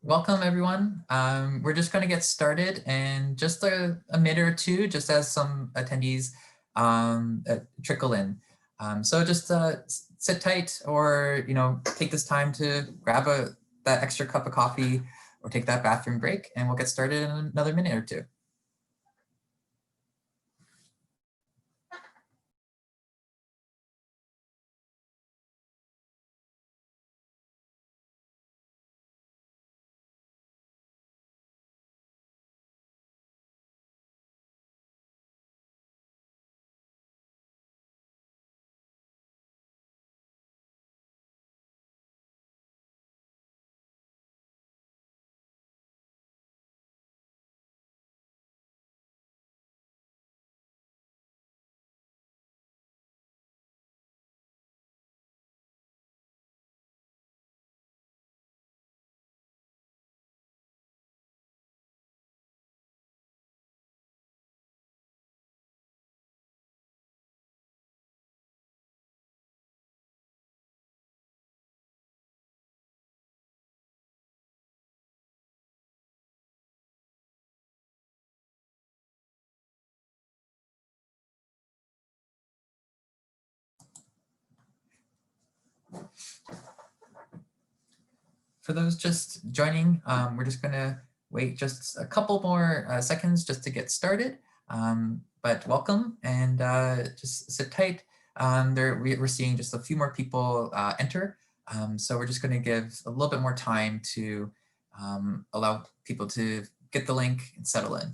Welcome everyone. We're just going to get started in just a minute or two, just as some attendees trickle in. So just sit tight, or take this time to grab that extra cup of coffee or take that bathroom break, and we'll get started in another minute or two. For those just joining, we're just going to wait just a couple more seconds just to get started. But welcome, and just sit tight. We're seeing just a few more people enter. So we're just going to give a little bit more time to allow people to get the link and settle in.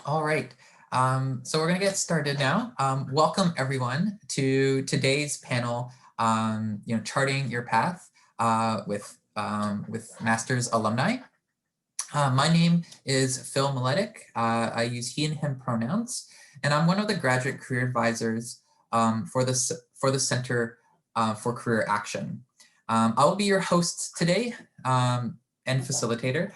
All right, so we're going to get started now. Welcome everyone to today's panel, charting your path with Master's alumni. My name is Phil Mollaei. I use he and him pronouns, and I'm one of the graduate career advisors for the Center for Career Action. I will be your host today and facilitator.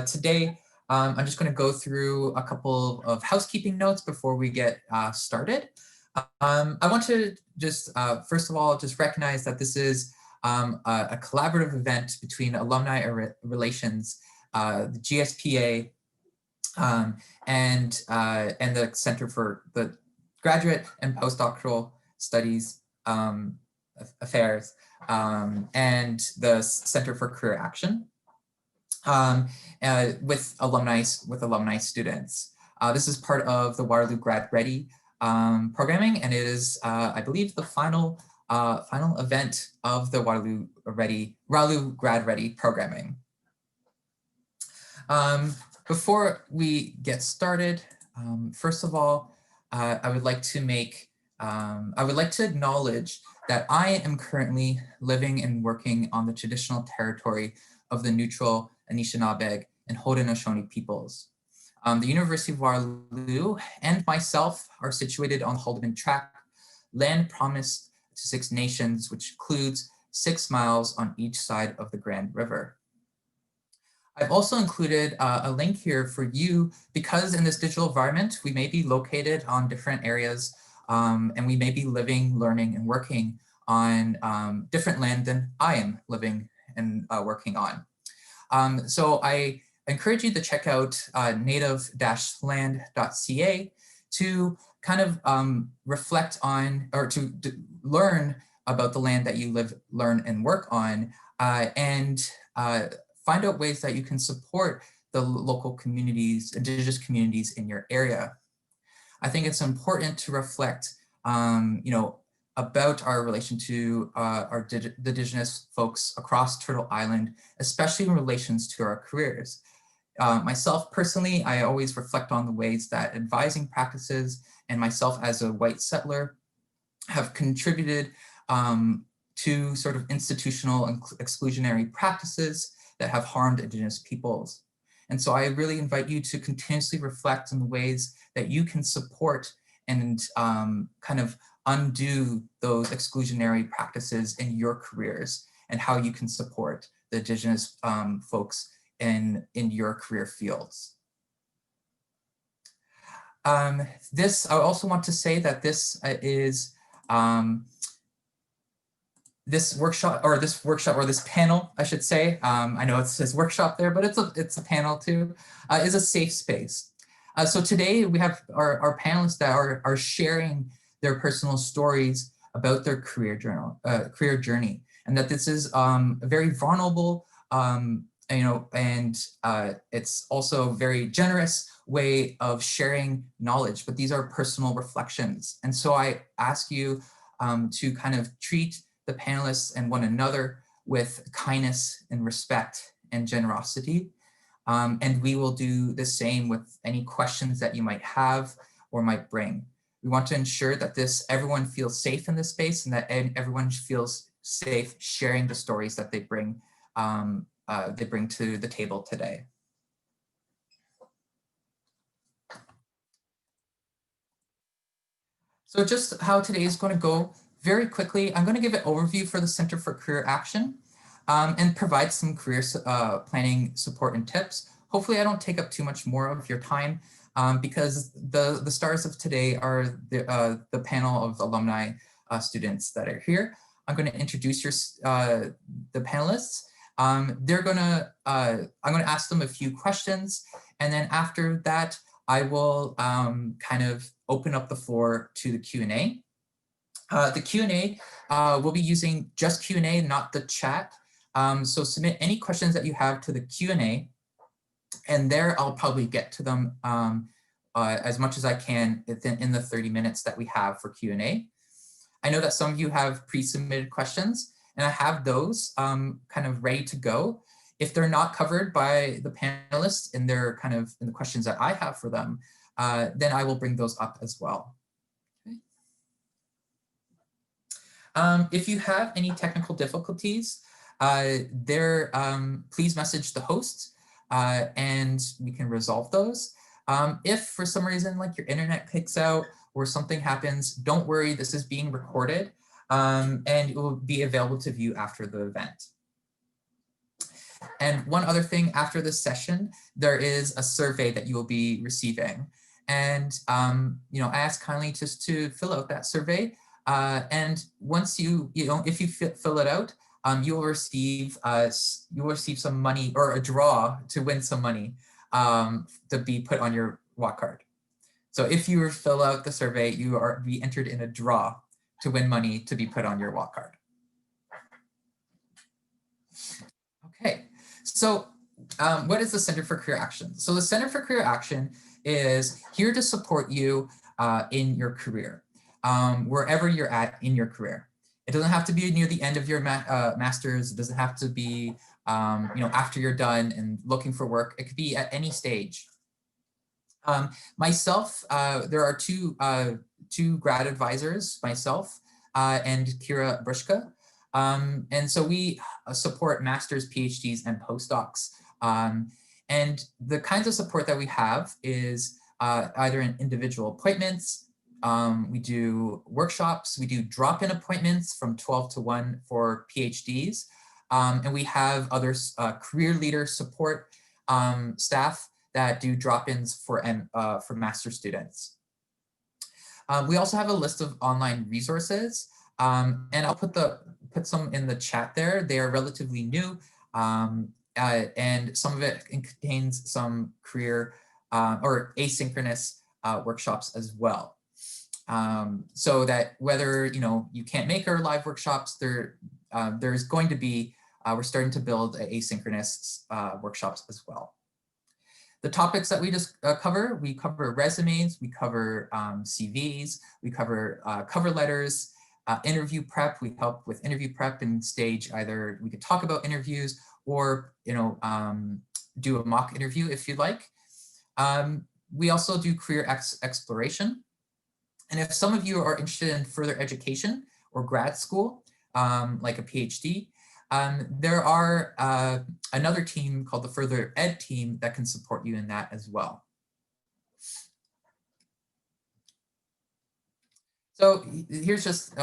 Today, I'm just going to go through a couple of housekeeping notes before we get started. I want to just, first of all, just recognize that this is a collaborative event between Alumni Relations, the GSPA, and the Center for the Graduate and Postdoctoral Studies Affairs, and the Center for Career Action, with alumni students. This is part of the Waterloo Grad Ready programming, and it is, I believe, the final event of the Waterloo Grad Ready programming. Before we get started, first of all, I would like to acknowledge that I am currently living and working on the traditional territory of the neutral Anishinaabe and Haudenosaunee peoples. The University of Waterloo and myself are situated on the Haldeman Tract, land promised to 6 nations, which includes 6 miles on each side of the Grand River. I've also included a link here for you because in this digital environment, we may be located on different areas, and we may be living, learning, and working on different land than I am living and working on. So I encourage you to check out native-land.ca to kind of reflect on, or to learn about the land that you live, learn, and work on, and find out ways that you can support the local communities, Indigenous communities in your area. I think it's important to reflect, about our relation to the Indigenous folks across Turtle Island, especially in relations to our careers. Myself personally, I always reflect on the ways that advising practices and myself as a white settler have contributed to sort of institutional and exclusionary practices that have harmed Indigenous peoples. And so I really invite you to continuously reflect on the ways that you can support and kind of undo those exclusionary practices in your careers, and how you can support the Indigenous folks in your career fields. I also want to say that this is this panel, I should say. I know it says workshop there, but it's a panel too, is a safe space. So today we have our panelists that are sharing their personal stories about their career journey, and that this is a very vulnerable, and it's also a very generous way of sharing knowledge, but these are personal reflections. And so I ask you to kind of treat the panelists and one another with kindness and respect and generosity. And we will do the same with any questions that you might have or might bring. We want to ensure that everyone feels safe in this space, and that everyone feels safe sharing the stories that they bring to the table today. So just how today is going to go, very quickly, I'm going to give an overview for the Center for Career Action and provide some career planning support and tips. Hopefully I don't take up too much more of your time because the stars of today are the panel of alumni students that are here. I'm going to introduce the panelists. I'm going to ask them a few questions, and then after that, I will kind of open up the floor to the Q&A. The Q&A, we'll be using just Q&A, not the chat. So submit any questions that you have to the Q&A, and there I'll probably get to them as much as I can in the 30 minutes that we have for Q&A. I know that some of you have pre-submitted questions, and I have those kind of ready to go. If they're not covered by the panelists in the questions that I have for them, then I will bring those up as well. If you have any technical difficulties, please message the host and we can resolve those. If for some reason like your internet kicks out or something happens, don't worry, this is being recorded and it will be available to view after the event. And one other thing, after this session, there is a survey that you will be receiving. And I ask kindly just to fill out that survey. And once if you fill it out, you will receive some money, or a draw to win some money to be put on your walk card. So if you fill out the survey, you are be entered in a draw to win money to be put on your walk card. Okay, so what is the Center for Career Action? So the Center for Career Action is here to support you in your career. Wherever you're at in your career. It doesn't have to be near the end of your master's. It doesn't have to be, after you're done and looking for work. It could be at any stage. Myself, there are two grad advisors, myself and Kira Brushka. And so we support masters, PhDs, and postdocs. And the kinds of support that we have is either in individual appointments. We do workshops, we do drop-in appointments from 12 to 1 for PhDs, and we have other career leader support staff that do drop-ins for master students. We also have a list of online resources, and I'll put some in the chat there. They are relatively new, and some of it contains some career or asynchronous workshops as well. So that whether you can't make our live workshops, there's going to be we're starting to build asynchronous workshops as well. The topics that we just cover, we cover resumes, we cover CVs, we cover cover letters, interview prep. We help with interview prep and stage either we could talk about interviews or do a mock interview if you'd like. We also do career exploration. And if some of you are interested in further education or grad school, like a PhD, there are another team called the Further Ed team that can support you in that as well. So here's just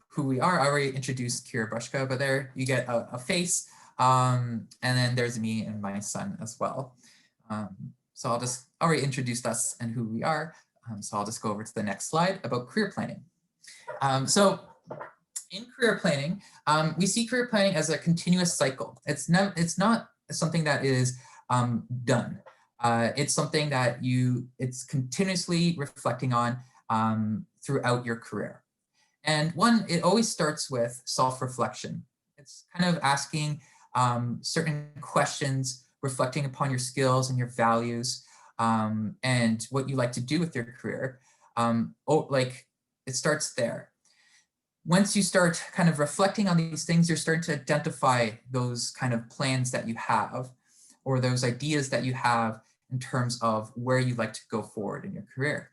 who we are. I already introduced Kira Brushka, but there you get a face. And then there's me and my son as well. So I'll just already introduced us and who we are. So I'll just go over to the next slide about career planning. So in career planning, we see career planning as a continuous cycle. It's not something that is done. It's something that it's continuously reflecting on throughout your career. And it always starts with self-reflection. It's kind of asking certain questions, reflecting upon your skills and your values, and what you like to do with your career. It starts there. Once you start kind of reflecting on these things, you're starting to identify those kind of plans that you have, or those ideas that you have in terms of where you'd like to go forward in your career.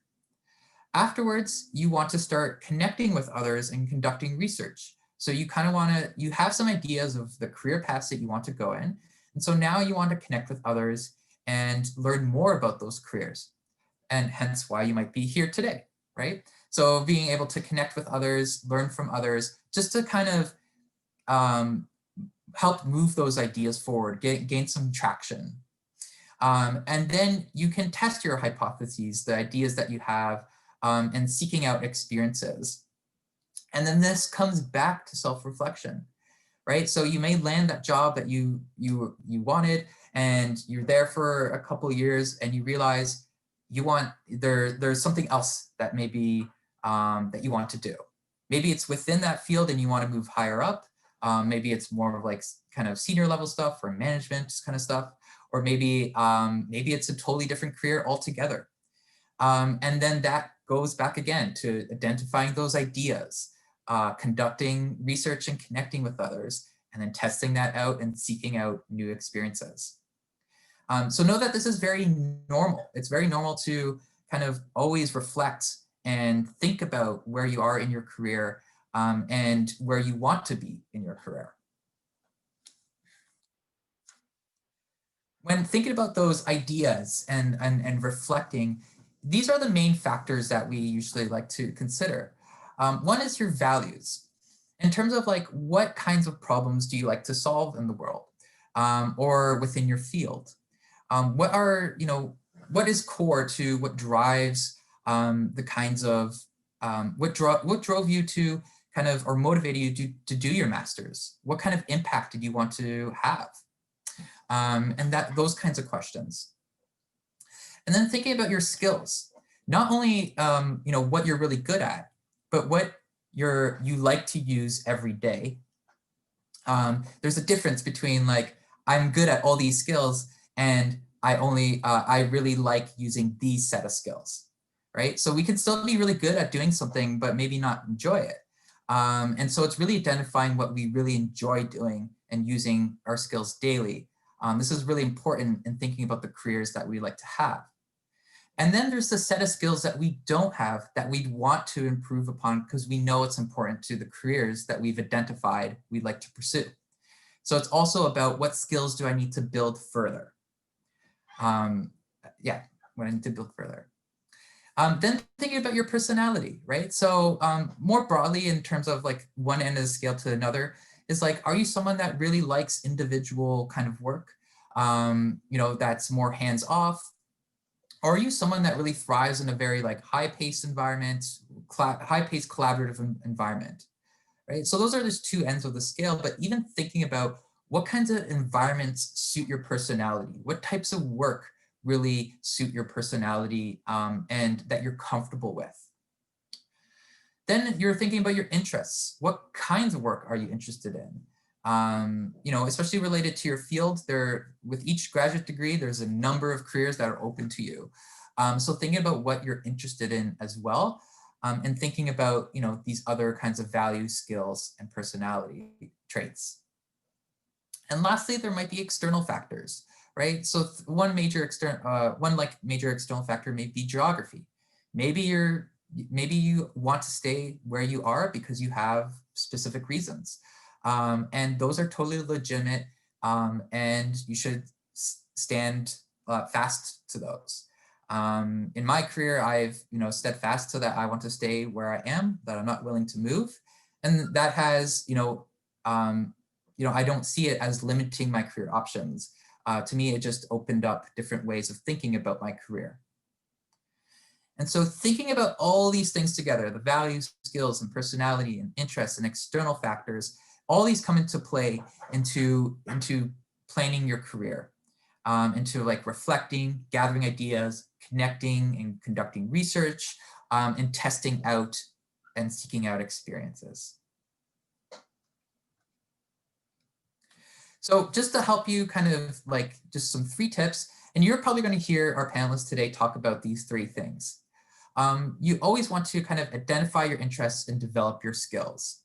Afterwards, you want to start connecting with others and conducting research. So you kind of you have some ideas of the career paths that you want to go in. And so now you want to connect with others and learn more about those careers, and hence why you might be here today, right? So being able to connect with others, learn from others, just to kind of help move those ideas forward, gain some traction. And then you can test your hypotheses, the ideas that you have, and seeking out experiences. And then this comes back to self-reflection, right? So you may land that job that you wanted, and you're there for a couple of years, and you realize there's something else that maybe that you want to do. Maybe it's within that field and you want to move higher up. Maybe it's more of like kind of senior level stuff or management kind of stuff, or maybe it's a totally different career altogether. And then that goes back again to identifying those ideas, conducting research and connecting with others, and then testing that out and seeking out new experiences. So know that this is very normal. It's very normal to kind of always reflect and think about where you are in your career, and where you want to be in your career. When thinking about those ideas and reflecting, these are the main factors that we usually like to consider. One is your values. In terms of like, what kinds of problems do you like to solve in the world, or within your field? What is core to what drives the kinds of, what drove you to kind of, or motivated you to do your master's? What kind of impact did you want to have? And those kinds of questions. And then thinking about your skills, not only what you're really good at, but what you like to use every day. There's a difference between like, I'm good at all these skills and I really like using these set of skills, right? So we can still be really good at doing something, but maybe not enjoy it. And so it's really identifying what we really enjoy doing and using our skills daily. This is really important in thinking about the careers that we like to have. And then there's the set of skills that we don't have that we want to improve upon because we know it's important to the careers that we've identified we'd like to pursue. So it's also about what skills do I need to build further? What I need to build further. Then thinking about your personality, right? So more broadly in terms of like one end of the scale to another is like, are you someone that really likes individual kind of work, that's more hands off? Or are you someone that really thrives in a very like high-paced environment, high-paced collaborative environment, right? So those are just two ends of the scale, but even thinking about what kinds of environments suit your personality, what types of work really suit your personality, and that you're comfortable with. Then you're thinking about your interests. What kinds of work are you interested in? Especially related to your field, with each graduate degree, there's a number of careers that are open to you. So thinking about what you're interested in as well, and thinking about, these other kinds of values, skills, and personality traits. And lastly, there might be external factors, right? So one major external factor may be geography. Maybe you want to stay where you are because you have specific reasons. And those are totally legitimate, and you should stand fast to those. In my career, I've steadfast to that I want to stay where I am, that I'm not willing to move, and that has I don't see it as limiting my career options. To me, it just opened up different ways of thinking about my career. And so thinking about all these things together, the values, skills, and personality, and interests, and external factors, all these come into play into planning your career, into like reflecting, gathering ideas, connecting and conducting research, and testing out and seeking out experiences. So just to help you kind of like just some 3 tips, and you're probably going to hear our panelists today talk about these 3 things. You always want to kind of identify your interests and develop your skills.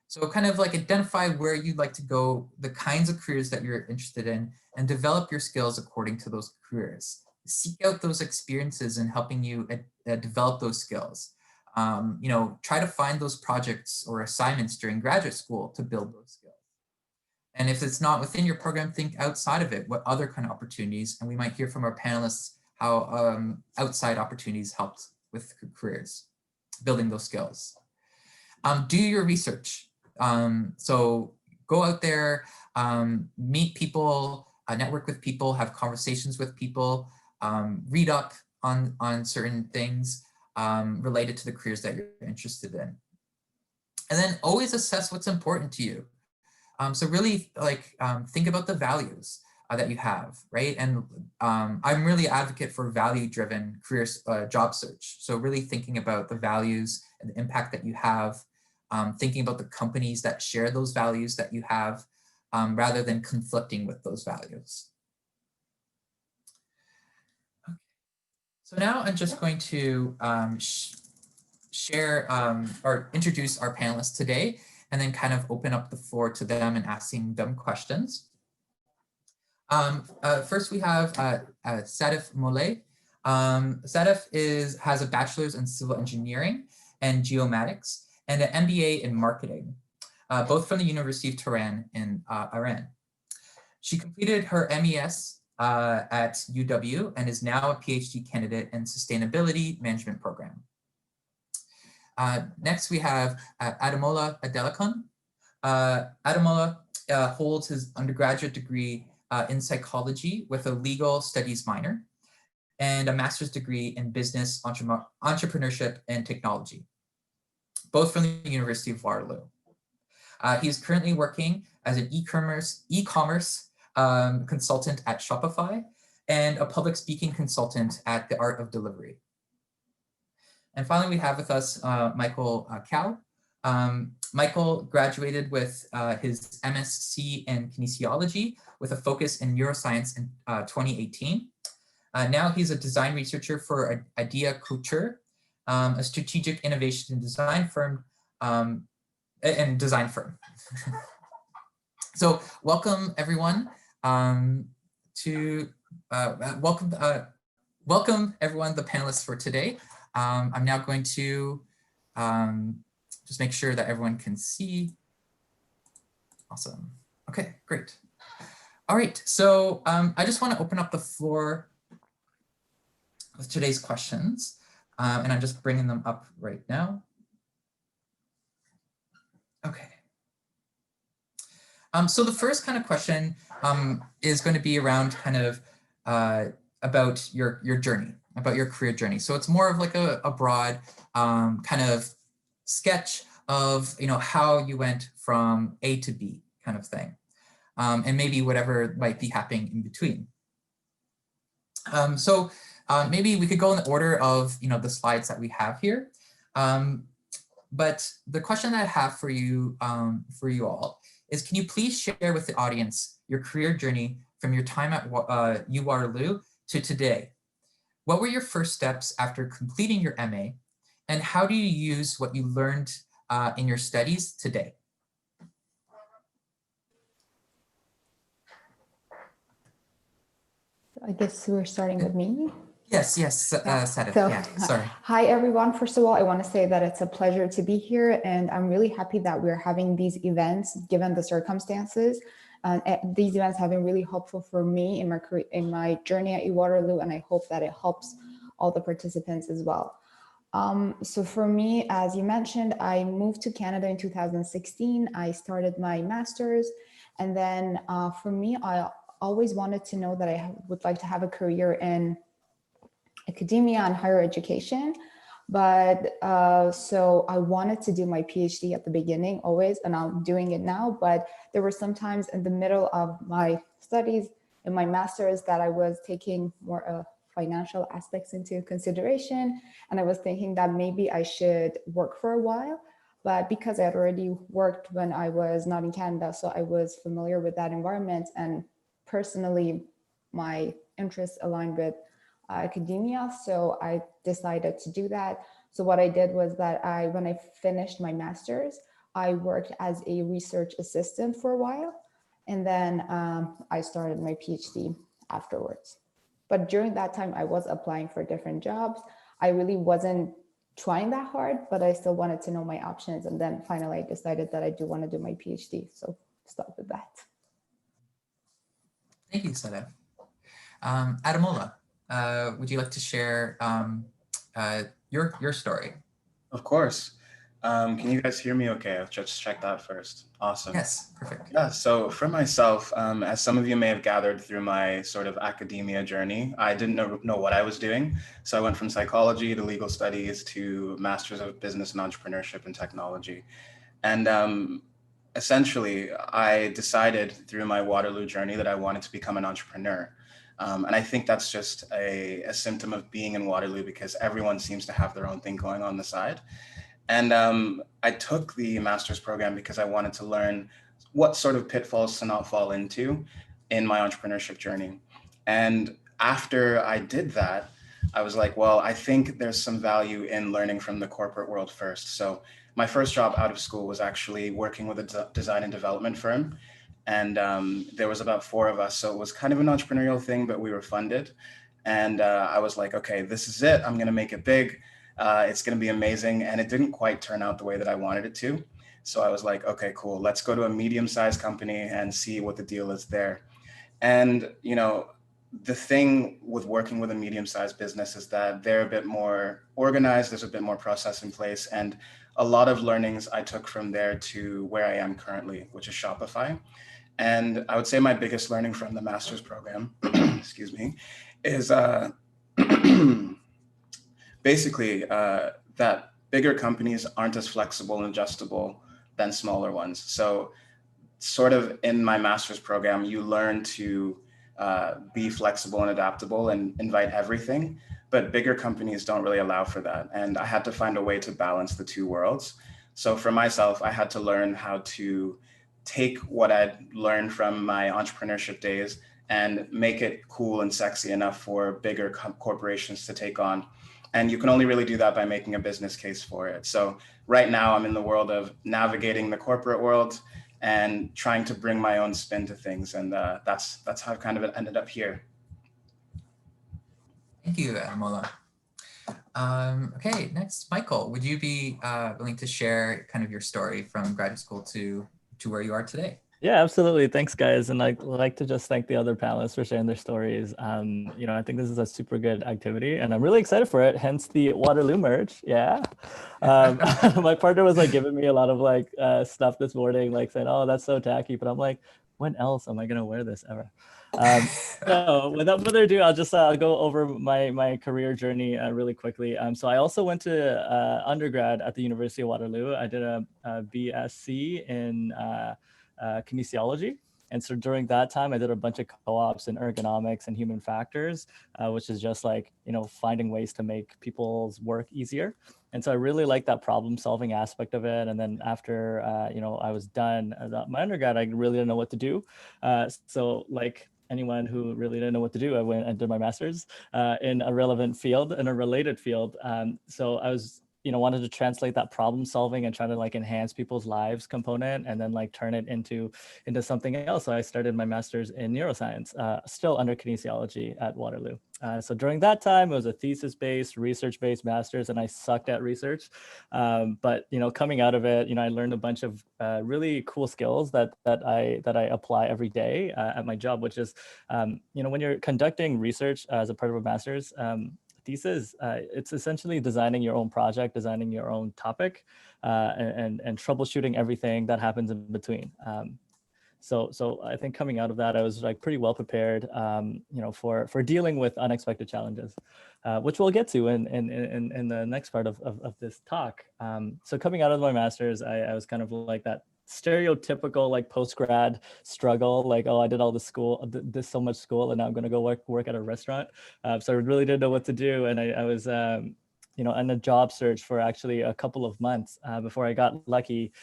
So kind of like identify where you'd like to go, the kinds of careers that you're interested in, and develop your skills according to those careers. Seek out those experiences in helping you develop those skills. Try to find those projects or assignments during graduate school to build those skills. And if it's not within your program, think outside of it. What other kind of opportunities? And we might hear from our panelists how outside opportunities helped with careers, building those skills. Do your research. So go out there, meet people, network with people, have conversations with people, read up on certain things related to the careers that you're interested in. And then always assess what's important to you. So really think about the values that you have, right? And I'm really an advocate for value-driven career job search. So really thinking about the values and the impact that you have, thinking about the companies that share those values that you have, rather than conflicting with those values. Okay. So now I'm just going to share or introduce our panelists today, and then kind of open up the floor to them and asking them questions. First, we have Sadaf Mollaei. Sadaf has a bachelor's in civil engineering and geomatics and an MBA in marketing, both from the University of Tehran in Iran. She completed her MES at UW and is now a PhD candidate in sustainability management program. Next, we have Ademola Adelakun. Ademola holds his undergraduate degree in psychology with a legal studies minor and a master's degree in business, entrepreneurship, and technology, both from the University of Waterloo. He is currently working as an e-commerce consultant at Shopify and a public speaking consultant at The Art of Delivery. And finally, we have with us Michael Cao. Michael graduated with his MSc in kinesiology with a focus in neuroscience in 2018. Now he's a design researcher for Adelakun, a strategic innovation and design firm, So welcome everyone welcome everyone, the panelists for today. I'm now going to just make sure that everyone can see. Awesome. Okay, great. All right, so I just want to open up the floor with today's questions, and I'm just bringing them up right now. Okay. So the first kind of question is going to be around kind of about your journey, about your career journey. So it's more of like a broad kind of sketch of how you went from A to B kind of thing, and maybe whatever might be happening in between. So maybe we could go in the order of the slides that we have here. But the question that I have for you all is, can you please share with the audience your career journey from your time at Waterloo to today? What were your first steps after completing your MA, and how do you use what you learned in your studies today? I guess we're starting with me. Yes, Sadaf, So, yeah, sorry. hi everyone. First of all, I want to say that it's a pleasure to be here, and I'm really happy that we're having these events given the circumstances. These events have been really helpful for me in my career, in my journey at Waterloo, and I hope that it helps all the participants as well. So for me, as you mentioned, I moved to Canada in 2016. I started my master's, and then for me, I always wanted to know that I would like to have a career in academia and higher education. But so I wanted to do my PhD at the beginning always, and I'm doing it now. But there were some times in the middle of my studies in my master's that I was taking more financial aspects into consideration. And I was thinking that maybe I should work for a while. But because I had already worked when I was not in Canada, so I was familiar with that environment. And personally, my interests aligned with academia. So I decided to do that. So what I did was that when I finished my master's, I worked as a research assistant for a while. And then I started my PhD afterwards. But during that time, I was applying for different jobs. I really wasn't trying that hard, but I still wanted to know my options. And then finally, I decided that I do want to do my PhD. So start with that. Thank you, Sadaf. Ademola, would you like to share your story? Of course. Can you guys hear me okay? I'll just check that first. Awesome. Yes, perfect. Yeah, so for myself, as some of you may have gathered through my sort of academia journey, I didn't know what I was doing. So I went from psychology to legal studies to Masters of Business and Entrepreneurship and Technology. And essentially, I decided through my Waterloo journey that I wanted to become an entrepreneur. And I think that's just a symptom of being in Waterloo because everyone seems to have their own thing going on the side. And I took the master's program because I wanted to learn what sort of pitfalls to not fall into in my entrepreneurship journey. And after I did that, I was like, well, I think there's some value in learning from the corporate world first. So my first job out of school was actually working with a design and development firm. And there was about 4 of us. So it was kind of an entrepreneurial thing, but we were funded. And I was like, okay, this is it. I'm going to make it big. It's going to be amazing. And it didn't quite turn out the way that I wanted it to. So I was like, okay, cool. Let's go to a medium-sized company and see what the deal is there. And, you know, the thing with working with a medium-sized business is that they're a bit more organized. There's a bit more process in place. And a lot of learnings I took from there to where I am currently, which is Shopify. And I would say my biggest learning from the master's program, excuse me, is basically that bigger companies aren't as flexible and adjustable than smaller ones. So sort of in my master's program, you learn to be flexible and adaptable and invite everything, but bigger companies don't really allow for that. And I had to find a way to balance the two worlds. So for myself, I had to learn how to take what I'd learned from my entrepreneurship days and make it cool and sexy enough for bigger corporations to take on. And you can only really do that by making a business case for it. So right now I'm in the world of navigating the corporate world and trying to bring my own spin to things. And that's how I've kind of ended up here. Thank you, Ademola. Okay, next, Michael, would you be willing to share kind of your story from graduate school to where you are today? Yeah, absolutely. Thanks, guys. And I'd like to just thank the other panelists for sharing their stories. You know, I think this is a super good activity and I'm really excited for it, hence the Waterloo merch. Yeah. My partner was like giving me a lot of like stuff this morning, like saying, oh, that's so tacky. But I'm like, when else am I going to wear this ever? So without further ado, I'll just go over my career journey really quickly. So I also went to undergrad at the University of Waterloo. I did a BSc in kinesiology. And so during that time, I did a bunch of co-ops in ergonomics and human factors, which is just like, you know, finding ways to make people's work easier. And so I really like that problem solving aspect of it. And then after, you know, I was done my undergrad, I really didn't know what to do. So like anyone who really didn't know what to do, I went and did my master's in a relevant field, in a related field. So I was wanted to translate that problem solving and try to like enhance people's lives component and then like turn it into something else. So I started my master's in neuroscience, still under kinesiology at Waterloo. So during that time, it was a thesis-based, research-based master's, and I sucked at research. But coming out of it, I learned a bunch of really cool skills that I apply every day at my job, which is, when you're conducting research as a part of a master's thesis, it's essentially designing your own project, designing your own topic, and troubleshooting everything that happens in between. So I think coming out of that, I was like pretty well prepared, for dealing with unexpected challenges, which we'll get to in the next part of this talk. So coming out of my master's, I was kind of like that stereotypical like post-grad struggle, like, oh, I did all this school, this so much school, and now I'm going to go work at a restaurant. So I really didn't know what to do, and I was in a job search for actually a couple of months before I got lucky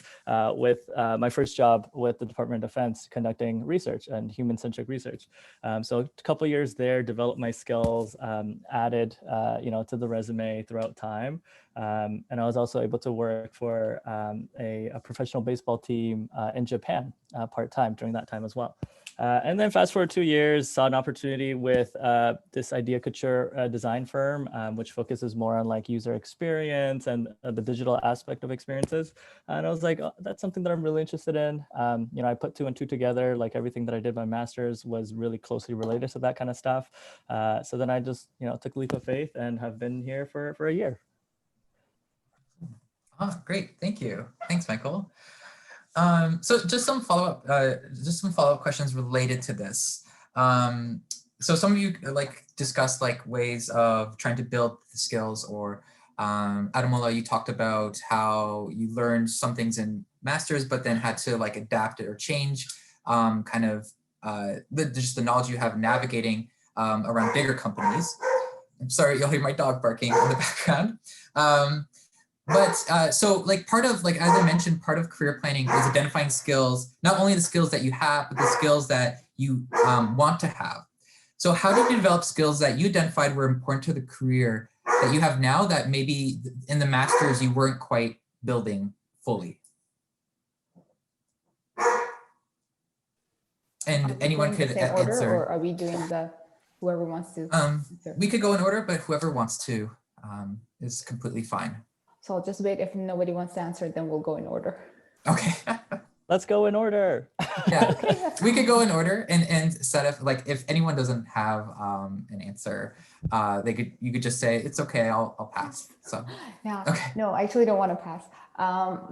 with my first job with the Department of Defense conducting research and human-centric research. So a couple of years there, developed my skills, added to the resume throughout time. And I was also able to work for a professional baseball team in Japan part-time during that time as well. And then fast forward 2 years, saw an opportunity with this Idea Couture design firm, which focuses more on like user experience and the digital aspect of experiences. And I was like, oh, that's something that I'm really interested in. I put 2 and 2 together, like everything that I did my master's was really closely related to that kind of stuff. So then I just, took a leap of faith and have been here for a year. Oh, great. Thank you. Thanks, Michael. So just some follow-up questions related to this. So some of you like discussed like ways of trying to build the skills, or Ademola, you talked about how you learned some things in masters, but then had to like adapt it or change just the knowledge you have navigating around bigger companies. I'm sorry, you'll hear my dog barking in the background. So like part of, like, as I mentioned, part of career planning is identifying skills, not only the skills that you have, but the skills that you want to have. So how did you develop skills that you identified were important to the career that you have now that maybe in the master's you weren't quite building fully? And anyone could answer. Or are we doing whoever wants to? We could go in order, but whoever wants to is completely fine. So I'll just wait. If nobody wants to answer, then we'll go in order. Okay. Let's go in order. Yeah, we could go in order, and Sadaf, like if anyone doesn't have an answer, you could just say it's okay, I'll pass. So yeah, okay. No, I actually don't want to pass.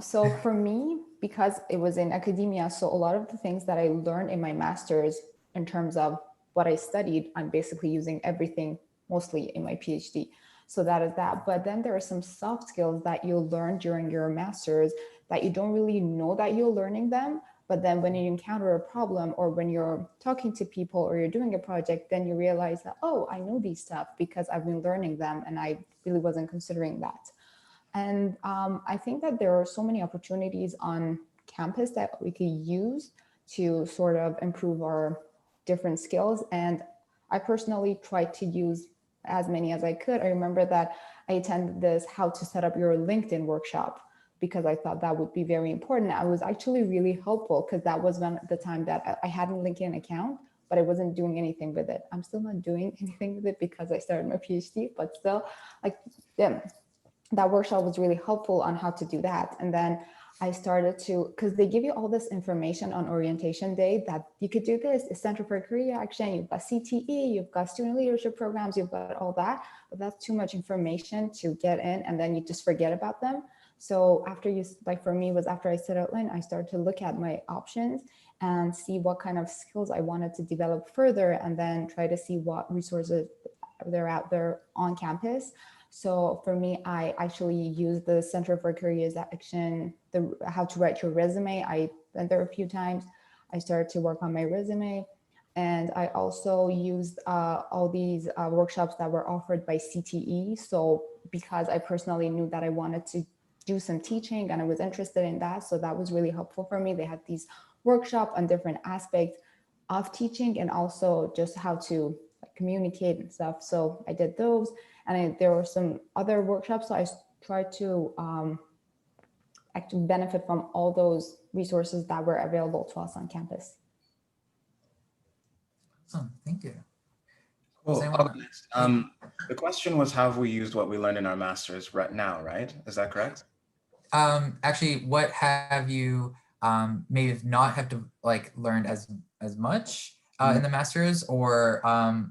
So for me, because it was in academia, so a lot of the things that I learned in my master's in terms of what I studied, I'm basically using everything mostly in my PhD. So that is that. But then there are some soft skills that you'll learn during your master's that you don't really know that you're learning them. But then when you encounter a problem, or when you're talking to people, or you're doing a project, then you realize that, oh, I know these stuff because I've been learning them and I really wasn't considering that. And I think that there are so many opportunities on campus that we could use to sort of improve our different skills. And I personally tried to use as many as I could. I remember that I attended this how to set up your LinkedIn workshop because I thought that would be very important. I was actually really helpful because that was the time that I had a LinkedIn account, but I wasn't doing anything with it. I'm still not doing anything with it because I started my PhD, but still, like, that workshop was really helpful on how to do that. And then I started to, because they give you all this information on orientation day that you could do this, it's Center for Career Action, you've got CTE, you've got student leadership programs, you've got all that, but that's too much information to get in and then you just forget about them. So after for me was after I settled in, I started to look at my options and see what kind of skills I wanted to develop further, and then try to see what resources are out there on campus. So for me, I actually used the Center for Career Action, how to write your resume. I went there a few times. I started to work on my resume. And I also used all these workshops that were offered by CTE. So because I personally knew that I wanted to do some teaching and I was interested in that. So that was really helpful for me. They had these workshops on different aspects of teaching and also just how to communicate and stuff. So I did those. And there were some other workshops. So I try to actually benefit from all those resources that were available to us on campus. Awesome, thank you. Cool. Does anyone- Next. The question was, how have we used what we learned in our masters right now, right? Is that correct? Actually, what have you may have not have to like learned as much in the masters, or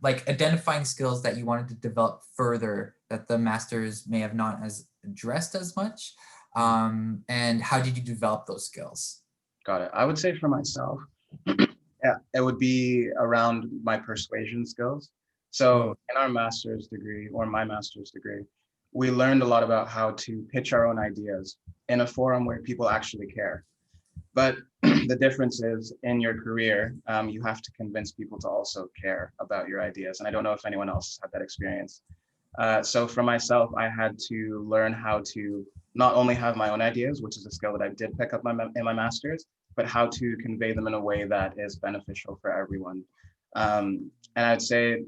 like identifying skills that you wanted to develop further that the masters may have not as addressed as much, and how did you develop those skills? Got it. I would say for myself, yeah, it would be around my persuasion skills. So in our master's degree, or my master's degree, we learned a lot about how to pitch our own ideas in a forum where people actually care. But the difference is, in your career, you have to convince people to also care about your ideas. And I don't know if anyone else has had that experience. So for myself, I had to learn how to not only have my own ideas, which is a skill that I did pick up in my master's, but how to convey them in a way that is beneficial for everyone. And I'd say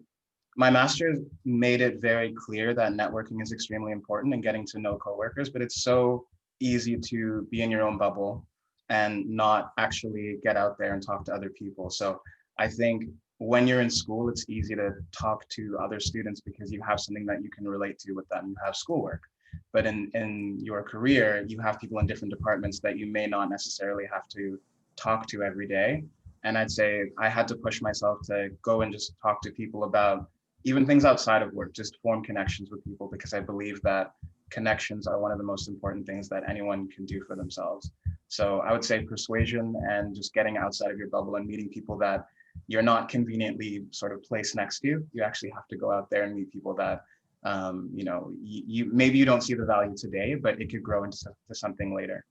my master's made it very clear that networking is extremely important and getting to know coworkers, but it's so easy to be in your own bubble and not actually get out there and talk to other people. So I think when you're in school, it's easy to talk to other students because you have something that you can relate to with them. You have schoolwork. But in your career, you have people in different departments that you may not necessarily have to talk to every day. And I'd say I had to push myself to go and just talk to people about even things outside of work, just form connections with people, because I believe that connections are one of the most important things that anyone can do for themselves. So I would say persuasion and just getting outside of your bubble and meeting people that you're not conveniently sort of placed next to you. You actually have to go out there and meet people that, you know, maybe you don't see the value today, but it could grow into something later.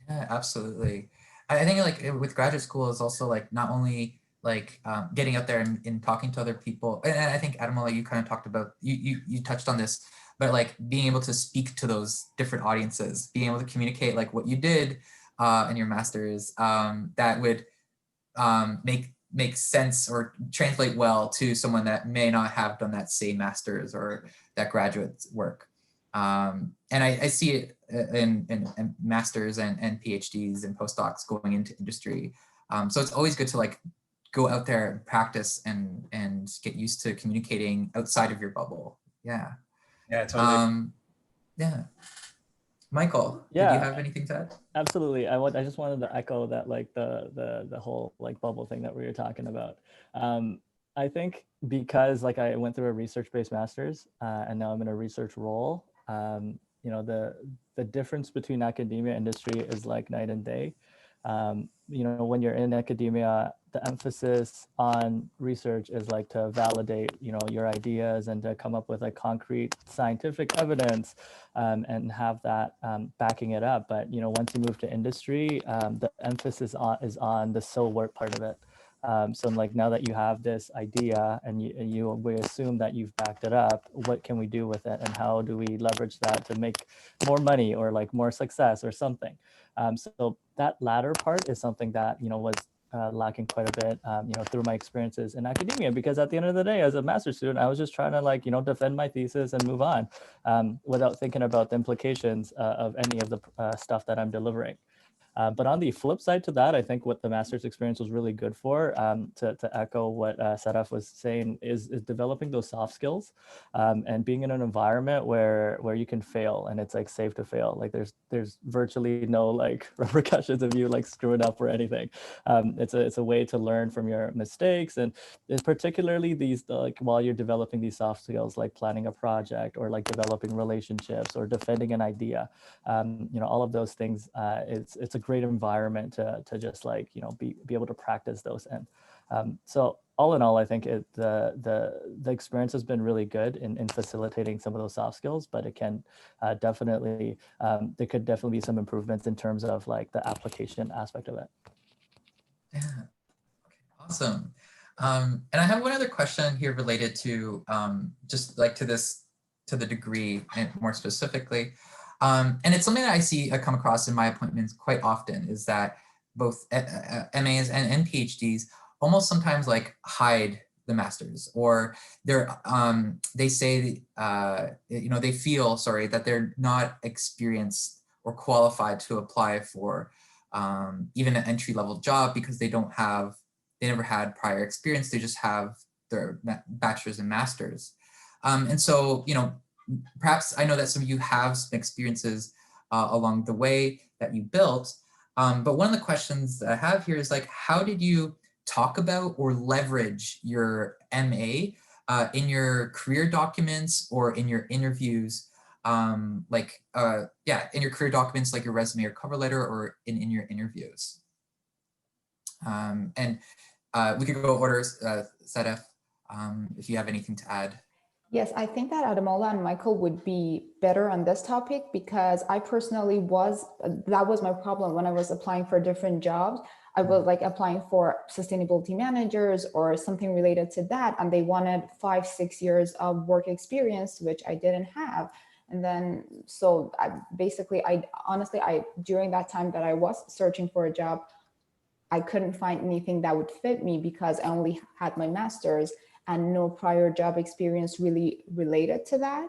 Yeah, absolutely. I think like with graduate school is also like not only like getting out there and talking to other people. And I think Ademola, you kind of talked about, you touched on this, but like being able to speak to those different audiences, being able to communicate like what you did in your master's that would make sense or translate well to someone that may not have done that same master's or that graduate work. And I see it in masters and PhDs and postdocs going into industry. So it's always good to like go out there and practice and get used to communicating outside of your bubble. Yeah. Yeah, totally. Yeah. Michael, Yeah. did you have anything to add? Absolutely. I just wanted to echo that, like the whole like bubble thing that we were talking about. I think because like I went through a research-based master's and now I'm in a research role, you know, the difference between academia and industry is like night and day. You know, when you're in academia, the emphasis on research is like to validate, you know, your ideas and to come up with like concrete scientific evidence and have that backing it up. But, you know, once you move to industry, the emphasis is on the so what part of it. So like now that you have this idea and we assume that you've backed it up, what can we do with it and how do we leverage that to make more money or like more success or something? So that latter part is something that, you know, was lacking quite a bit, you know, through my experiences in academia, because at the end of the day, as a master's student, I was just trying to like, you know, defend my thesis and move on without thinking about the implications of any of the stuff that I'm delivering. But on the flip side to that, I think what the master's experience was really good for, to echo what Sadaf was saying, is developing those soft skills and being in an environment where you can fail and it's like safe to fail. Like there's virtually no like repercussions of you like screwing up or anything. It's a way to learn from your mistakes, and it's particularly these like while you're developing these soft skills, like planning a project or like developing relationships or defending an idea. You know, all of those things. It's a great environment to just like, you know, be able to practice those in. So all in all, I think the experience has been really good in facilitating some of those soft skills, but it can definitely, there could definitely be some improvements in terms of like the application aspect of it. Yeah, okay, awesome. And I have one other question here related to just like to the degree and more specifically. And it's something that I see come across in my appointments quite often, is that both MAs and PhDs almost sometimes like hide the master's, or they say, they feel, sorry, that they're not experienced or qualified to apply for even an entry-level job because they never had prior experience. They just have their bachelor's and master's. And so, perhaps I know that some of you have some experiences along the way that you built, but one of the questions that I have here is like, how did you talk about or leverage your MA in your career documents or in your interviews, in your career documents, like your resume or cover letter, or in your interviews? And we could go orders, Sadaf, if you have anything to add. Yes, I think that Ademola and Michael would be better on this topic, because I personally that was my problem when I was applying for different jobs. I was like applying for sustainability managers or something related to that, and they wanted 5-6 years of work experience, which I didn't have. And then, so during that time that I was searching for a job, I couldn't find anything that would fit me because I only had my master's and no prior job experience really related to that.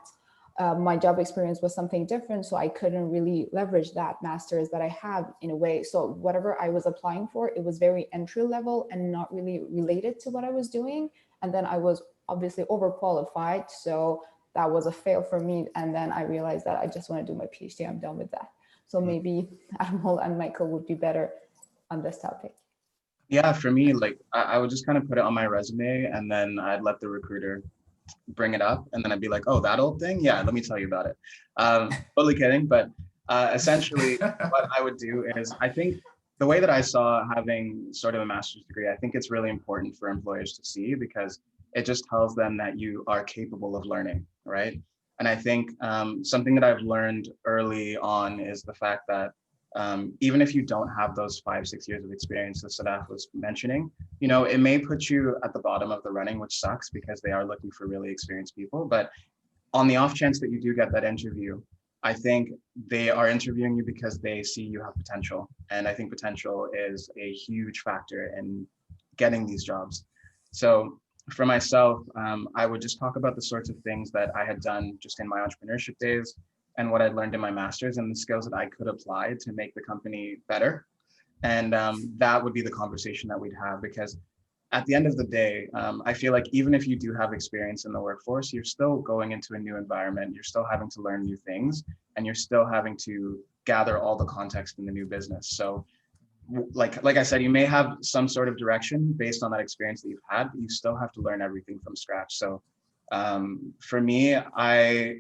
My job experience was something different, so I couldn't really leverage that master's that I have in a way. So whatever I was applying for, it was very entry level and not really related to what I was doing. And then I was obviously overqualified, so that was a fail for me. And then I realized that I just want to do my PhD. I'm done with that. So maybe Ademola and Michael would be better on this topic. Yeah, for me, like I would just kind of put it on my resume, and then I'd let the recruiter bring it up, and then I'd be like, oh, that old thing? Yeah, let me tell you about it. Totally kidding. But essentially what I would do is, I think the way that I saw having sort of a master's degree, I think it's really important for employers to see, because it just tells them that you are capable of learning, right? And I think something that I've learned early on is the fact that even if you don't have those 5-6 years of experience that Sadaf was mentioning, it may put you at the bottom of the running, which sucks because they are looking for really experienced people. But on the off chance that you do get that interview, I think they are interviewing you because they see you have potential. And I think potential is a huge factor in getting these jobs. So for myself, I would just talk about the sorts of things that I had done just in my entrepreneurship days, and what I learned in my master's, and the skills that I could apply to make the company better. And that would be the conversation that we'd have, because at the end of the day, I feel like even if you do have experience in the workforce, you're still going into a new environment, you're still having to learn new things, and you're still having to gather all the context in the new business. So like I said, you may have some sort of direction based on that experience that you've had, but you still have to learn everything from scratch. So for me, I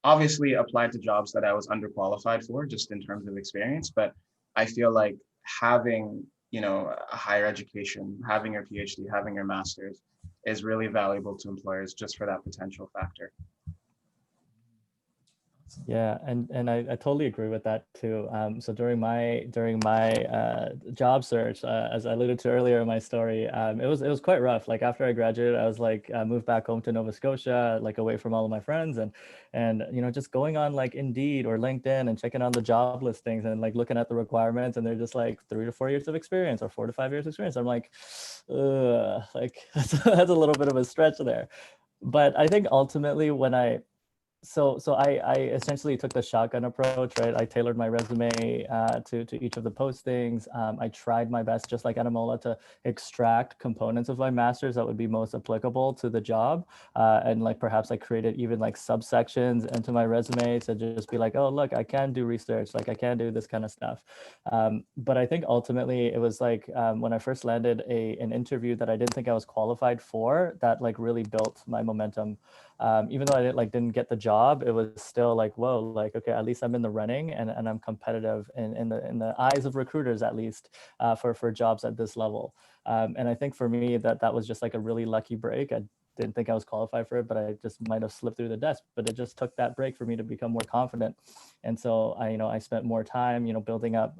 obviously applied to jobs that I was underqualified for just in terms of experience, but I feel like having, a higher education, having your PhD, having your master's is really valuable to employers just for that potential factor. Yeah, and I totally agree with that too. So during my job search, as I alluded to earlier in my story, it was quite rough. Like after I graduated, I was like moved back home to Nova Scotia, like away from all of my friends, and just going on like Indeed or LinkedIn and checking on the job listings and like looking at the requirements, and they're just like 3 to 4 years of experience or 4 to 5 years experience. I'm like, like that's a little bit of a stretch there. But I think ultimately when So I essentially took the shotgun approach, right? I tailored my resume to each of the postings. I tried my best, just like Ademola, to extract components of my master's that would be most applicable to the job. And like perhaps I created even like subsections into my resume to just be like, oh, look, I can do research, like I can do this kind of stuff. But I think ultimately it was like when I first landed an interview that I didn't think I was qualified for, that like really built my momentum. Even though I didn't get the job, it was still like, whoa, like, okay, at least I'm in the running and I'm competitive in the eyes of recruiters, at least for jobs at this level. And I think for me that was just like a really lucky break. I didn't think I was qualified for it, but I just might have slipped through the desk, but it just took that break for me to become more confident. And so I spent more time, building up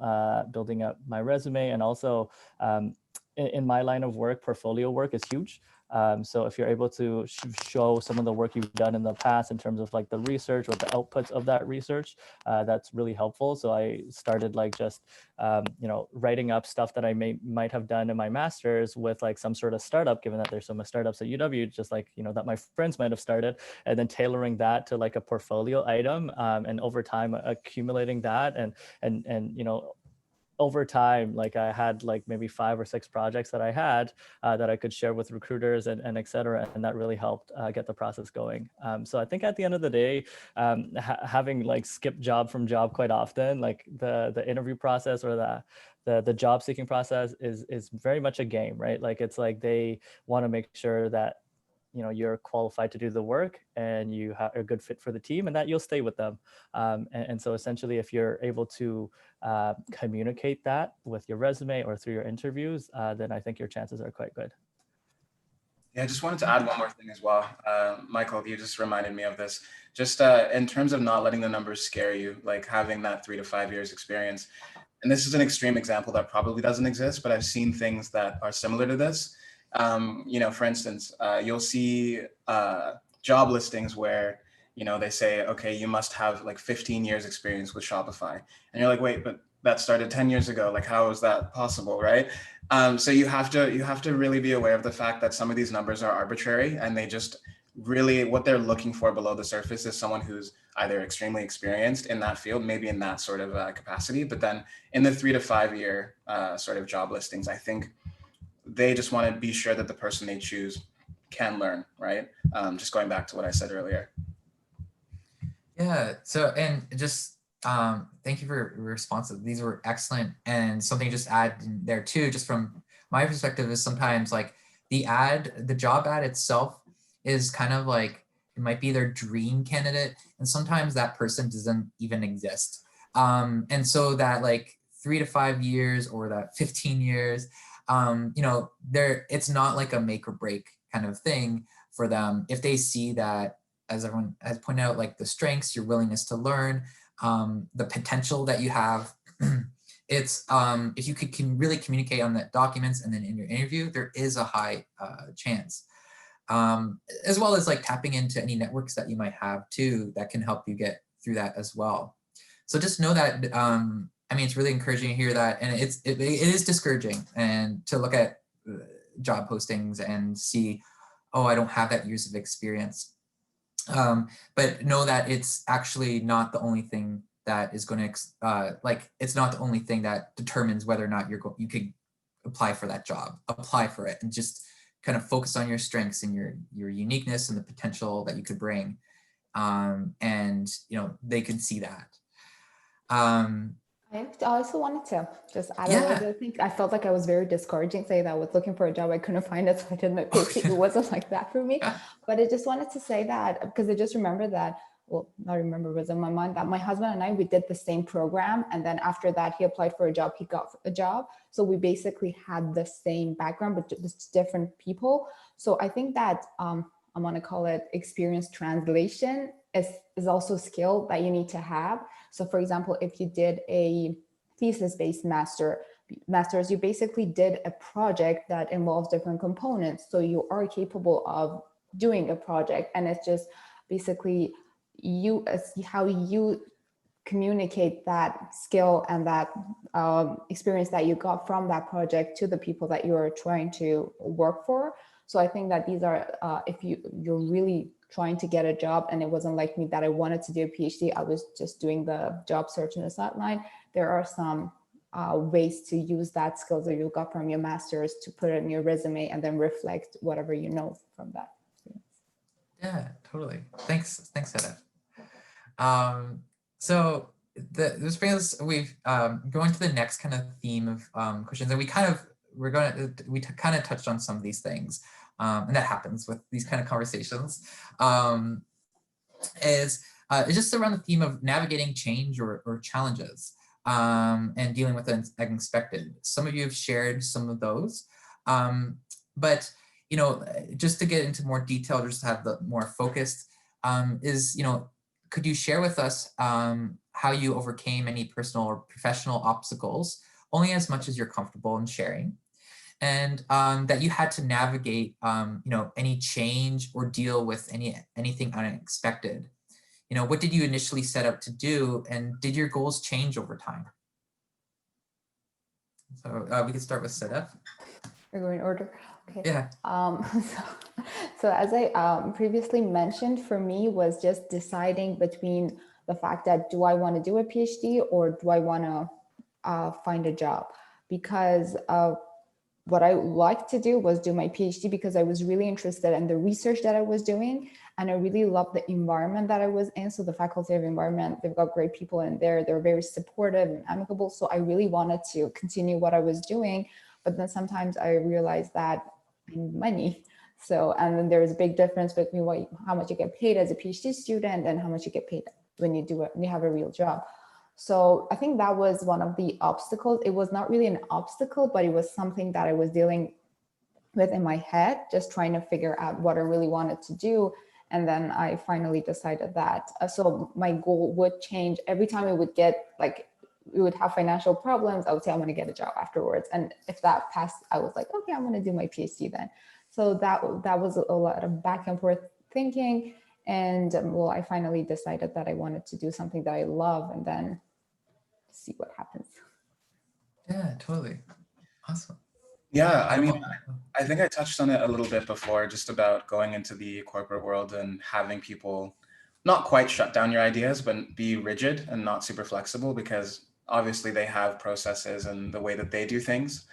my resume, and also in my line of work, portfolio work is huge. So if you're able to show some of the work you've done in the past in terms of like the research or the outputs of that research, that's really helpful. So I started like just, writing up stuff that I might have done in my master's with like some sort of startup, given that there's so much startups at UW, just like, that my friends might have started, and then tailoring that to like a portfolio item, and over time accumulating that and over time, like I had like maybe 5 or 6 projects that I had that I could share with recruiters and et cetera. And that really helped get the process going. So I think at the end of the day, having like skipped job from job quite often, like the interview process or the job seeking process is very much a game, right? Like it's like they want to make sure that you're qualified to do the work and you are a good fit for the team and that you'll stay with them. And so essentially, if you're able to communicate that with your resume or through your interviews, then I think your chances are quite good. Yeah, I just wanted to add one more thing as well. Michael, you just reminded me of this. Just in terms of not letting the numbers scare you, like having that 3 to 5 years experience. And this is an extreme example that probably doesn't exist, but I've seen things that are similar to this. For instance, you'll see job listings where, they say, okay, you must have like 15 years experience with Shopify. And you're like, wait, but that started 10 years ago. Like, how is that possible, right? So you have to really be aware of the fact that some of these numbers are arbitrary, and they just really, what they're looking for below the surface is someone who's either extremely experienced in that field, maybe in that sort of capacity, but then in the 3 to 5 year sort of job listings, I think they just want to be sure that the person they choose can learn, right? Just going back to what I said earlier. Yeah, so, and just thank you for your responses. These were excellent. And something to just add in there too, just from my perspective, is sometimes like the job ad itself is kind of like, it might be their dream candidate. And sometimes that person doesn't even exist. And so that like 3 to 5 years or that 15 years, it's not like a make or break kind of thing for them. If they see that, as everyone has pointed out, like the strengths, your willingness to learn, the potential that you have, it's if you can really communicate on the documents and then in your interview, there is a high chance. As well as like tapping into any networks that you might have too, that can help you get through that as well. So just know that, it's really encouraging to hear that, and it is discouraging and to look at job postings and see, oh, I don't have that years of experience. But know that it's actually not the only thing that is going to, it's not the only thing that determines whether or not you could apply for that job. Apply for it and just kind of focus on your strengths and your uniqueness and the potential that you could bring. And they can see that. I also wanted to just add a little bit. I think I felt like I was very discouraging, saying that I was looking for a job, I couldn't find it, so I didn't take it. It wasn't like that for me. But I just wanted to say that because I just remember that, well, not remember, was in my mind that my husband and I, we did the same program. And then after that, he applied for a job, he got a job. So we basically had the same background, but just different people. So I think that I'm going to call it experience translation is also a skill that you need to have. So for example, if you did a thesis-based master's, you basically did a project that involves different components. So you are capable of doing a project, and it's just basically how you communicate that skill and that experience that you got from that project to the people that you're trying to work for. So I think that these are, if you're really trying to get a job, and it wasn't like me that I wanted to do a PhD, I was just doing the job search in the sideline. There are some ways to use that skills that you got from your master's to put it in your resume and then reflect whatever you know from that. Yeah, totally. Thanks, Sadaf. So this brings us, we've going to the next kind of theme of questions, and we kind of touched on some of these things, and that happens with these kind of conversations. Is just around the theme of navigating change or challenges, and dealing with the unexpected. Some of you have shared some of those, but just to get into more detail, just to have the more focused, could you share with us how you overcame any personal or professional obstacles, only as much as you're comfortable in sharing? and that you had to navigate, any change or deal with anything unexpected. What did you initially set out to do, and did your goals change over time? So we can start with Sadaf. We're going in order. Okay. Yeah. So as I previously mentioned, for me was just deciding between the fact that do I want to do a PhD or do I want to find a job? Because what I liked to do was do my PhD because I was really interested in the research that I was doing, and I really loved the environment that I was in. So the Faculty of Environment, they've got great people in there. They're very supportive and amicable. So I really wanted to continue what I was doing. But then sometimes I realized that I need money. So, and then there's a big difference between how much you get paid as a PhD student and how much you get paid when you have a real job. So I think that was one of the obstacles. It was not really an obstacle, but it was something that I was dealing with in my head, just trying to figure out what I really wanted to do. And then I finally decided that. So my goal would change every time it would get we would have financial problems. I would say I'm going to get a job afterwards. And if that passed, I was like, okay, I'm going to do my PhD then. So that was a lot of back and forth thinking. And I finally decided that I wanted to do something that I love and then see what happens. Yeah, totally. Awesome. Yeah, I mean, I think I touched on it a little bit before, just about going into the corporate world and having people not quite shut down your ideas, but be rigid and not super flexible, because obviously they have processes and the way that they do things.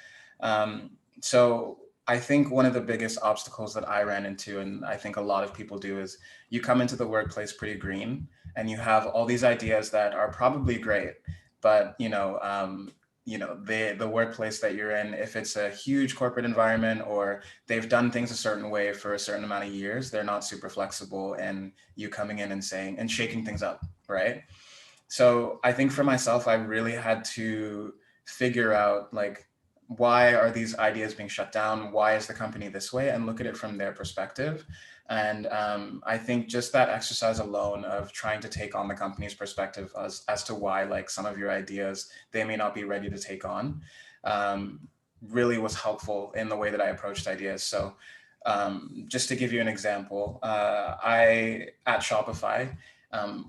So I think one of the biggest obstacles that I ran into, and I think a lot of people do, is you come into the workplace pretty green and you have all these ideas that are probably great, but the workplace that you're in, if it's a huge corporate environment or they've done things a certain way for a certain amount of years, they're not super flexible and you coming in and saying and shaking things up, right? So I think for myself, I really had to figure out, like, why are these ideas being shut down? Why is the company this way? And look at it from their perspective. And I think just that exercise alone of trying to take on the company's perspective as to why, like, some of your ideas they may not be ready to take on, really was helpful in the way that I approached ideas. So just to give you an example, at Shopify,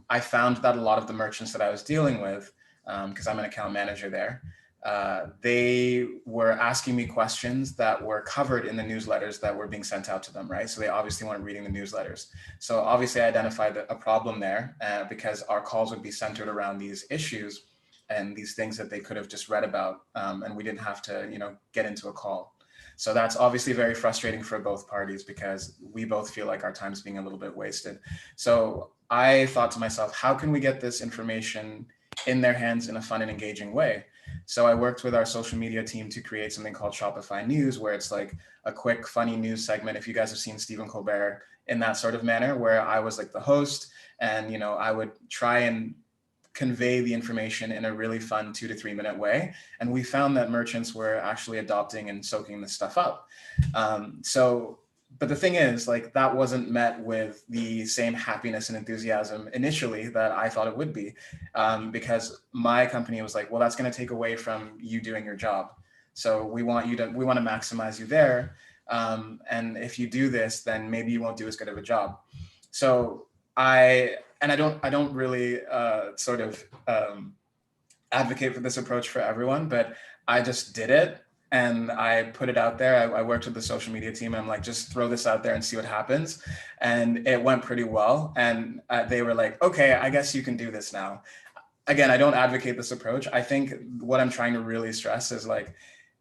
I found that a lot of the merchants that I was dealing with, because I'm an account manager there, they were asking me questions that were covered in the newsletters that were being sent out to them, right? So they obviously weren't reading the newsletters. So obviously I identified a problem there because our calls would be centered around these issues and these things that they could have just read about, and we didn't have to, get into a call. So that's obviously very frustrating for both parties because we both feel like our time's being a little bit wasted. So I thought to myself, how can we get this information in their hands in a fun and engaging way? So I worked with our social media team to create something called Shopify News, where it's like a quick, funny news segment. If you guys have seen Stephen Colbert, in that sort of manner, where I was like the host and, I would try and convey the information in a really fun 2 to 3 minute way. And we found that merchants were actually adopting and soaking this stuff up. But the thing is, like, that wasn't met with the same happiness and enthusiasm initially that I thought it would be, because my company was like, well, that's going to take away from you doing your job. So we want to maximize you there. And if you do this, then maybe you won't do as good of a job. So I don't really advocate for this approach for everyone, but I just did it. And I put it out there. I worked with the social media team and I'm like, just throw this out there and see what happens. And it went pretty well. And they were like, okay, I guess you can do this now. Again, I don't advocate this approach. I think what I'm trying to really stress is, like,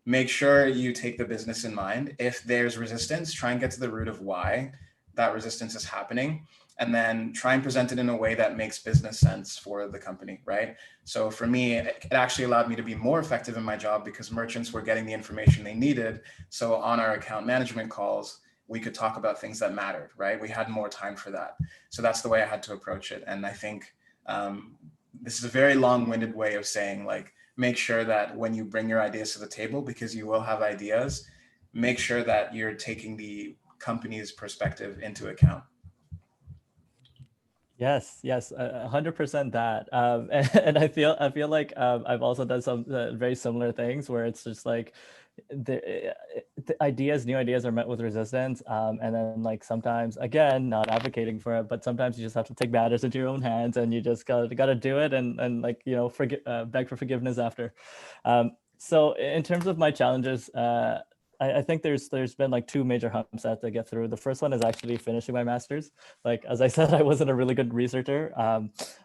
make sure you take the business in mind. If there's resistance, try and get to the root of why that resistance is happening, and then try and present it in a way that makes business sense for the company, right? So for me, it actually allowed me to be more effective in my job because merchants were getting the information they needed. So on our account management calls, we could talk about things that mattered, right? We had more time for that. So that's the way I had to approach it. And I think this is a very long-winded way of saying, like, make sure that when you bring your ideas to the table, because you will have ideas, make sure that you're taking the company's perspective into account. Yes, 100% that. And I feel like I've also done some very similar things where it's just like, new ideas are met with resistance. And then like sometimes, again, not advocating for it, but sometimes you just have to take matters into your own hands and you just gotta do it and like, you know, beg for forgiveness after. So in terms of my challenges, I think there's been like two major humps I have to get through. The first one is actually finishing my master's. Like, as I said, I wasn't a really good researcher.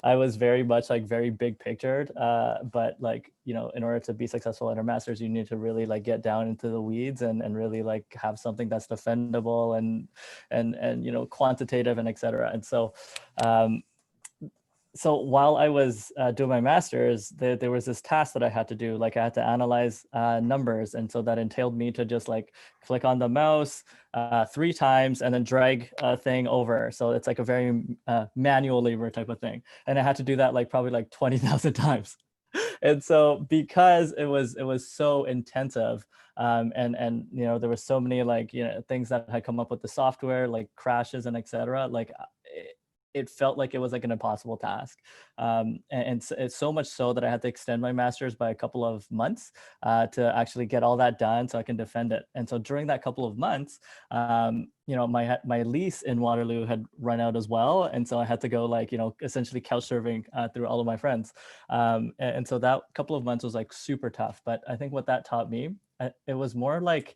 I was very much like very big pictured, but like, you know, in order to be successful in a master's, you need to really like get down into the weeds and really like have something that's defendable and you know, quantitative and et cetera. And so, so while I was doing my master's, there was this task that I had to do. Like I had to analyze numbers. And so that entailed me to just like click on the mouse 3 times and then drag a thing over. So it's like a very manual labor type of thing. And I had to do that like probably like 20,000 times. And so because it was so intensive, and you know, there were so many like, you know, things that had come up with the software, like crashes and et cetera, like it felt like it was like an impossible task. And it's so much so that I had to extend my master's by a couple of months to actually get all that done so I can defend it. And so during that couple of months, you know, my lease in Waterloo had run out as well. And so I had to go like, you know, essentially couch surfing through all of my friends. And so that couple of months was like super tough. But I think what that taught me, it was more like,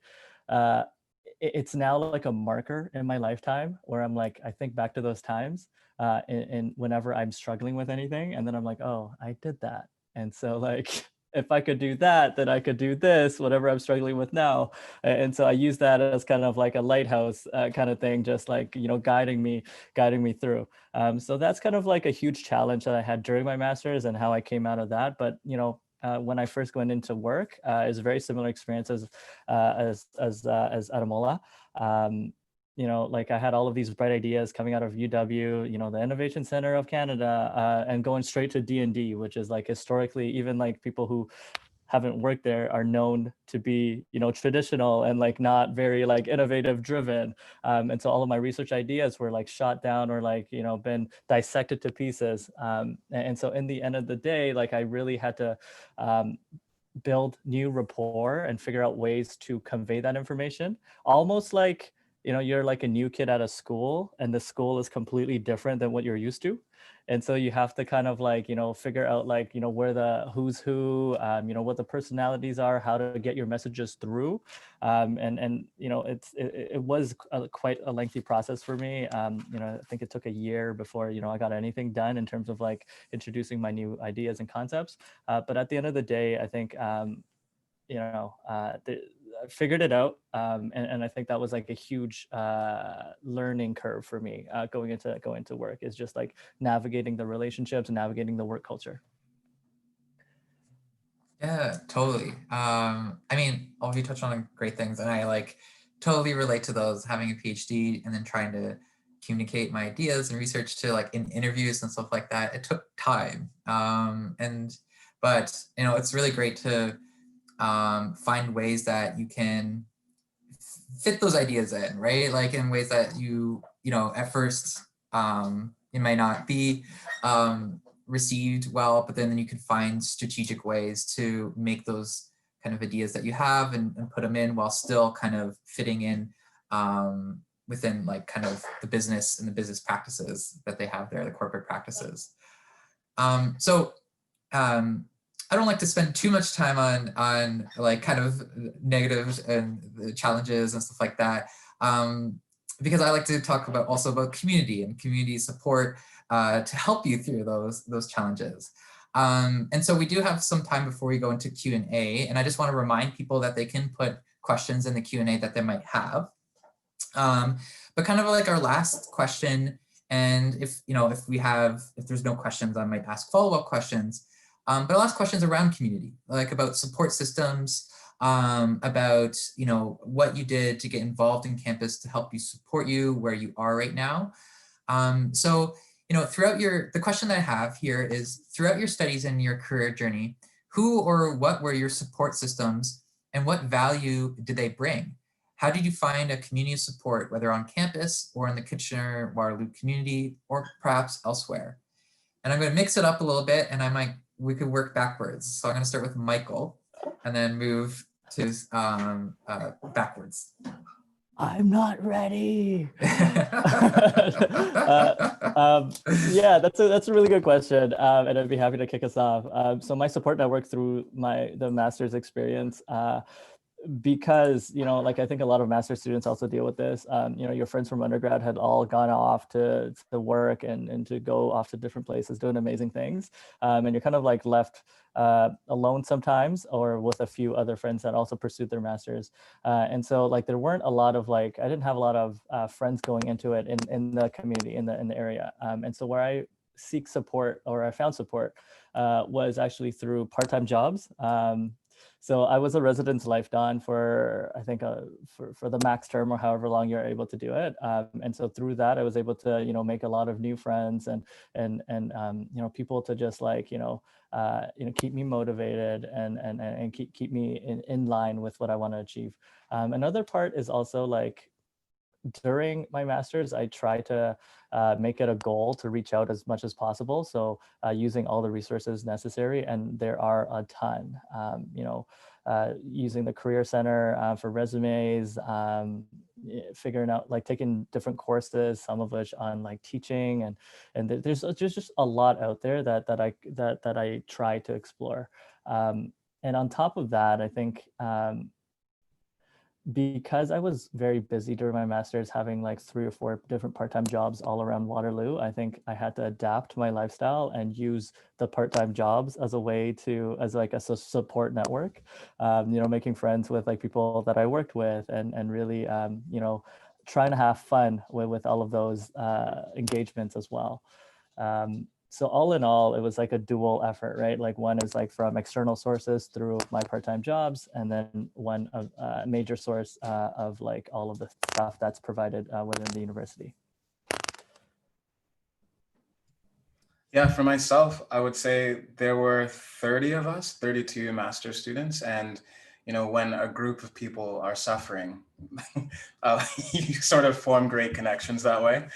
it's now like a marker in my lifetime where I'm like, I think back to those times and whenever I'm struggling with anything, and then I'm like, oh, I did that. And so like, if I could do that, then I could do this, whatever I'm struggling with now. And so I use that as kind of like a lighthouse kind of thing, just like, you know, guiding me through. So that's kind of like a huge challenge that I had during my master's and how I came out of that. But, you know, when I first went into work, is a very similar experience as Ademola. You know, like I had all of these bright ideas coming out of UW, you know, the Innovation Center of Canada, and going straight to D&D, which is like historically, even like people who haven't worked there are known to be, you know, traditional and like not very like innovative driven. And so all of my research ideas were like shot down or like, you know, been dissected to pieces. And so in the end of the day, like I really had to build new rapport and figure out ways to convey that information, almost like, you know, you're like a new kid at a school and the school is completely different than what you're used to. And so you have to kind of like, you know, figure out like, you know, where the who's who, you know, what the personalities are, how to get your messages through. And you know, it was quite a lengthy process for me. You know, I think it took a year before, you know, I got anything done in terms of like introducing my new ideas and concepts. But at the end of the day, I think, you know, I figured it out. And I think that was like a huge learning curve for me going into work, is just like navigating the relationships and navigating the work culture. Yeah, totally. I mean, all of you touched on great things, and I like totally relate to those, having a PhD and then trying to communicate my ideas and research to like in interviews and stuff like that. It took time. But you know, it's really great to find ways that you can fit those ideas in, right? Like in ways that you know, at first it might not be received well, but then you can find strategic ways to make those kind of ideas that you have and put them in while still kind of fitting in within like kind of the business and the business practices that they have there, the corporate practices. I don't like to spend too much time on like kind of negatives and the challenges and stuff like that, because I like to talk about also about community and community support to help you through those challenges. And so we do have some time before we go into Q&A, and I just want to remind people that they can put questions in the Q&A that they might have. But kind of like our last question, and if there's no questions, I might ask follow-up questions. But I'll ask questions around community, like about support systems, about, you know, what you did to get involved in campus to help you support you where you are right now. So, you know, the question that I have here is, throughout your studies and your career journey, who or what were your support systems and what value did they bring? How did you find a community of support, whether on campus or in the Kitchener-Waterloo community, or perhaps elsewhere? And I'm going to mix it up a little bit, and we could work backwards. So I'm going to start with Michael and then move to backwards. I'm not ready. Yeah, that's a really good question, and I'd be happy to kick us off. So my support network through the master's experience, because, you know, like I think a lot of master's students also deal with this. You know, your friends from undergrad had all gone off to work and to go off to different places doing amazing things, and you're kind of like left alone sometimes, or with a few other friends that also pursued their masters. And so like there weren't a lot of I didn't have a lot of friends going into it in the community, in the area. And so where I seek support, or I found support, was actually through part-time jobs. So I was a residence life don for, I think, for the max term, or however long you're able to do it. And so through that, I was able to, you know, make a lot of new friends and you know, people to just you know, keep me motivated and keep me in line with what I want to achieve. Another part is also during my master's, I try to make it a goal to reach out as much as possible. So using all the resources necessary, and there are a ton, you know, using the Career Center for resumes, figuring out, taking different courses, some of which on teaching, and there's just a lot out there that I try to explore. And on top of that, I think, because I was very busy during my master's, having 3 or 4 different part-time jobs all around Waterloo, I think I had to adapt my lifestyle and use the part-time jobs as a way to, as a support network, you know, making friends with people that I worked with, and really, you know, trying to have fun with all of those engagements as well. So all in all, it was a dual effort, right? One is from external sources through my part-time jobs, and then one of major source of all of the stuff that's provided within the university. Yeah, for myself, I would say there were 30 of us, 32 master students. And, you know, when a group of people are suffering, you sort of form great connections that way.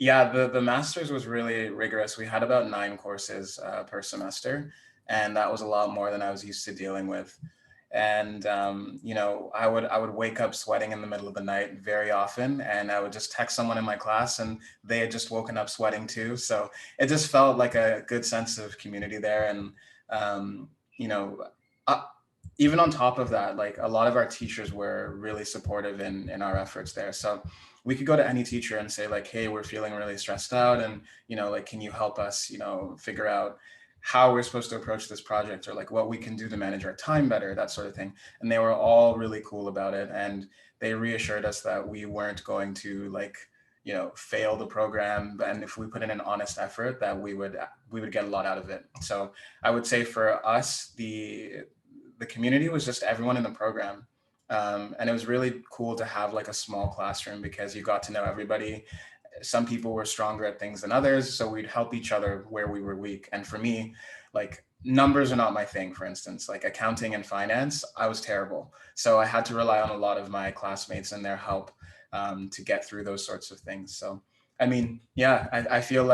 Yeah, the master's was really rigorous. We had about 9 courses per semester, and that was a lot more than I was used to dealing with. And you know, I would wake up sweating in the middle of the night very often, and I would just text someone in my class, and they had just woken up sweating too. So it just felt like a good sense of community there. And you know, even on top of that, a lot of our teachers were really supportive in our efforts there. So we could go to any teacher and say hey, we're feeling really stressed out, and you know, can you help us, you know, figure out how we're supposed to approach this project, or what we can do to manage our time better, that sort of thing. And they were all really cool about it, and they reassured us that we weren't going to you know, fail the program, and if we put in an honest effort, that we would get a lot out of it. So I would say for us, the community was just everyone in the program. And it was really cool to have a small classroom, because you got to know everybody. Some people were stronger at things than others, so we'd help each other where we were weak. And for me, numbers are not my thing, for instance, accounting and finance, I was terrible. So I had to rely on a lot of my classmates and their help to get through those sorts of things. So, I mean, yeah, I feel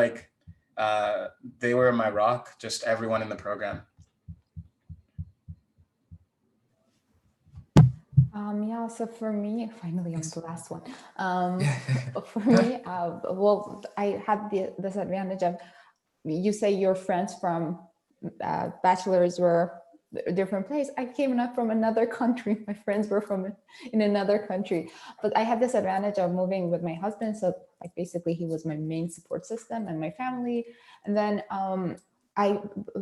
they were my rock, just everyone in the program. Yeah, so for me, finally, I'm the last one. For me, well, I had this advantage of, you say your friends from bachelor's were a different place. I came up from another country. My friends were in another country, but I had this advantage of moving with my husband. So basically he was my main support system and my family. And then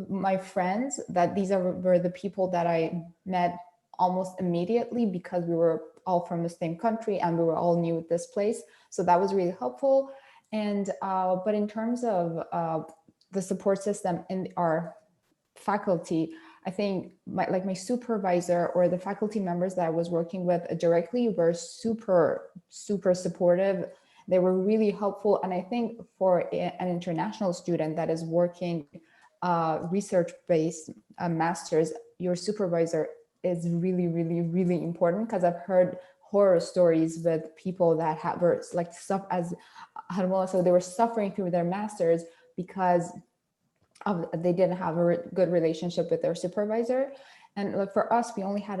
my friends, were the people that I met almost immediately, because we were all from the same country and we were all new at this place. So that was really helpful. And but in terms of the support system in our faculty, I think my supervisor or the faculty members that I was working with directly were super supportive. They were really helpful. And I think for an international student that is working research-based masters, your supervisor is really, really, really important, because I've heard horror stories with people that were stuff as Ademola, so they were suffering through their masters because they didn't have a good relationship with their supervisor. And like for us, we only had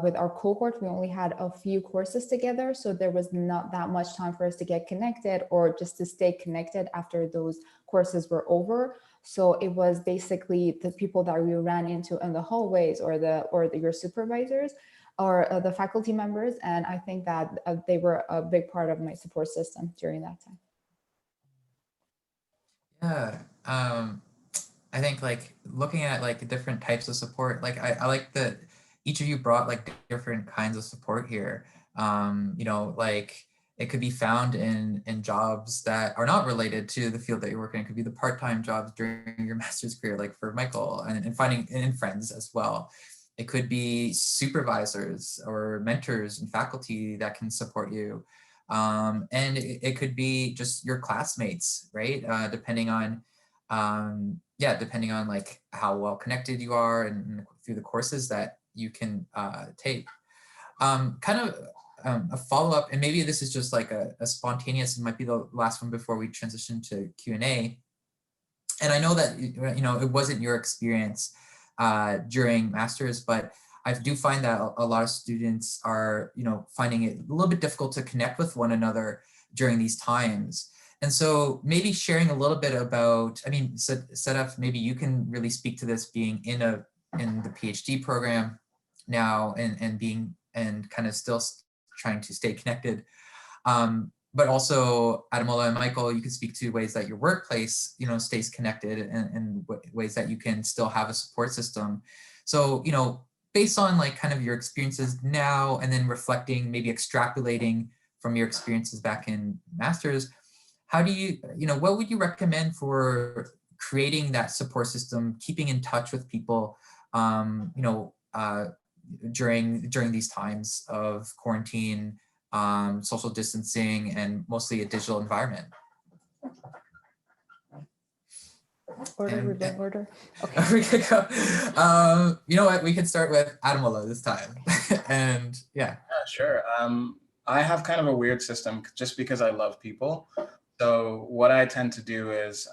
with our cohort, we only had a few courses together. So there was not that much time for us to get connected or just to stay connected after those courses were over. So it was basically the people that we ran into in the hallways or your supervisors or the faculty members. And I think that they were a big part of my support system during that time. Yeah. I think like looking at like different types of support, like I like that each of you brought like different kinds of support here. You know, like it could be found in jobs that are not related to the field that you're working in. It could be the part-time jobs during your master's career, like for Michael, and finding in friends as well. It could be supervisors or mentors and faculty that can support you. And it could be just your classmates, right? Depending on depending on like how well connected you are and through the courses that you can take. A follow-up, and maybe this is just like a spontaneous, it might be the last one before we transition to Q&A. And I know that, you know, it wasn't your experience during master's, but I do find that a lot of students are, you know, finding it a little bit difficult to connect with one another during these times. And so maybe sharing a little bit about, I mean, Sadaf, maybe you can really speak to this being in the PhD program now and kind of still trying to stay connected. But also Ademola and Michael, you can speak to ways that your workplace, you know, stays connected and ways that you can still have a support system. So, you know, based on like kind of your experiences now and then reflecting, maybe extrapolating from your experiences back in master's, how do you, you know, what would you recommend for creating that support system, keeping in touch with people, you know, during these times of quarantine, social distancing, and mostly a digital environment? Order. Okay. We could go. You know what? We could start with Ademola this time. And yeah. Sure. I have kind of a weird system just because I love people. So what I tend to do is,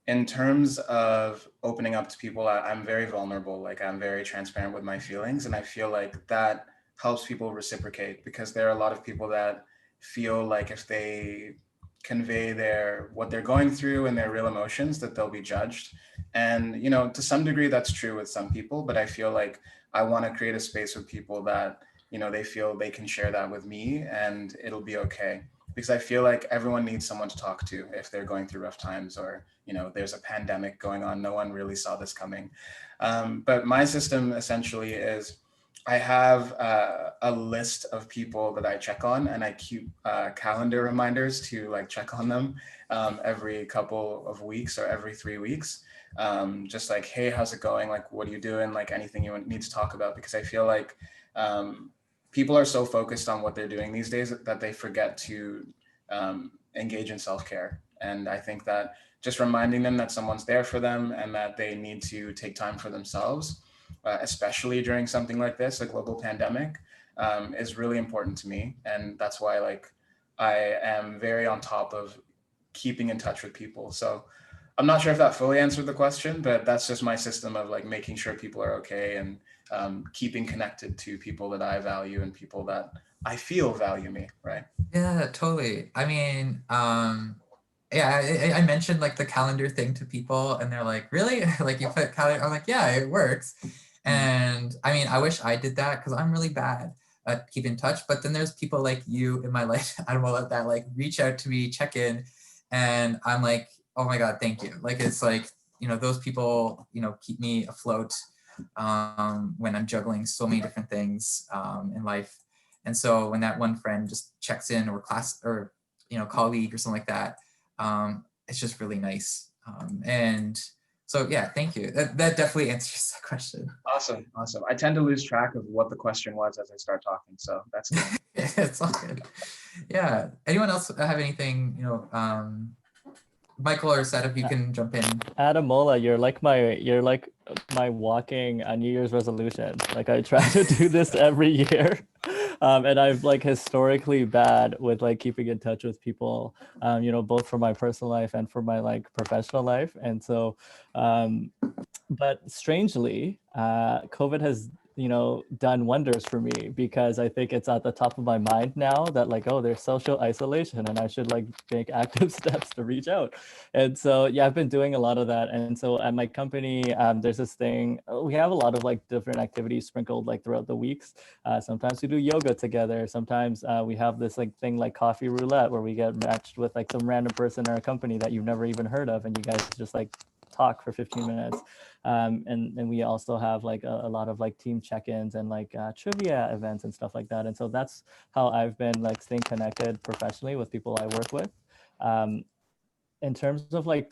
in terms of opening up to people, I'm very vulnerable. Like I'm very transparent with my feelings, and I feel like that helps people reciprocate, because there are a lot of people that feel like if they convey what they're going through and their real emotions, that they'll be judged. And, you know, to some degree that's true with some people, but I feel like I want to create a space with people that, you know, they feel they can share that with me and it'll be okay. Because I feel like everyone needs someone to talk to if they're going through rough times, or, you know, there's a pandemic going on. No one really saw this coming. But my system essentially is I have a list of people that I check on, and I keep calendar reminders to like check on them every couple of weeks or every 3 weeks. Just like, hey, how's it going? Like, what are you doing? Like anything you need to talk about, because I feel like people are so focused on what they're doing these days that they forget to engage in self-care. And I think that just reminding them that someone's there for them and that they need to take time for themselves, especially during something like this, a global pandemic, is really important to me. And that's why like I am very on top of keeping in touch with people. So I'm not sure if that fully answered the question, but that's just my system of like making sure people are okay and keeping connected to people that I value and people that I feel value me, right? Yeah, totally. I mean, yeah, I mentioned like the calendar thing to people and they're like, really? Like you put calendar? I'm like, yeah, it works. And I mean, I wish I did that because I'm really bad at keeping in touch. But then there's people like you in my life, Ademola, that like reach out to me, check in, and I'm like, oh my God, thank you. Like, it's like, you know, those people, you know, keep me afloat when I'm juggling so many different things in life. And so when that one friend just checks in, or class, or, you know, colleague or something like that, it's just really nice. And so, yeah, thank you. That definitely answers the question. Awesome. I tend to lose track of what the question was as I start talking, so that's good. It's all good. Yeah. Anyone else have anything, you know, Michael or Sadaf, you can jump in. Ademola, you're like my walking New Year's resolution. Like I try to do this every year. And I'm like historically bad with like keeping in touch with people, you know, both for my personal life and for my like professional life. And so, But strangely, COVID has, done wonders for me, because I think it's at the top of my mind now that like, oh, there's social isolation and I should like make active steps to reach out. And so, yeah, I've been doing a lot of that. And so at my company, there's this thing, we have a lot of like different activities sprinkled like throughout the weeks. Sometimes we do yoga together. Sometimes we have this like thing like coffee roulette, where we get matched with like some random person in our company that you've never even heard of, and you guys just like talk for 15 minutes. And we also have like a lot of like team check-ins and like trivia events and stuff like that. And so that's how I've been like staying connected professionally with people I work with. In terms of like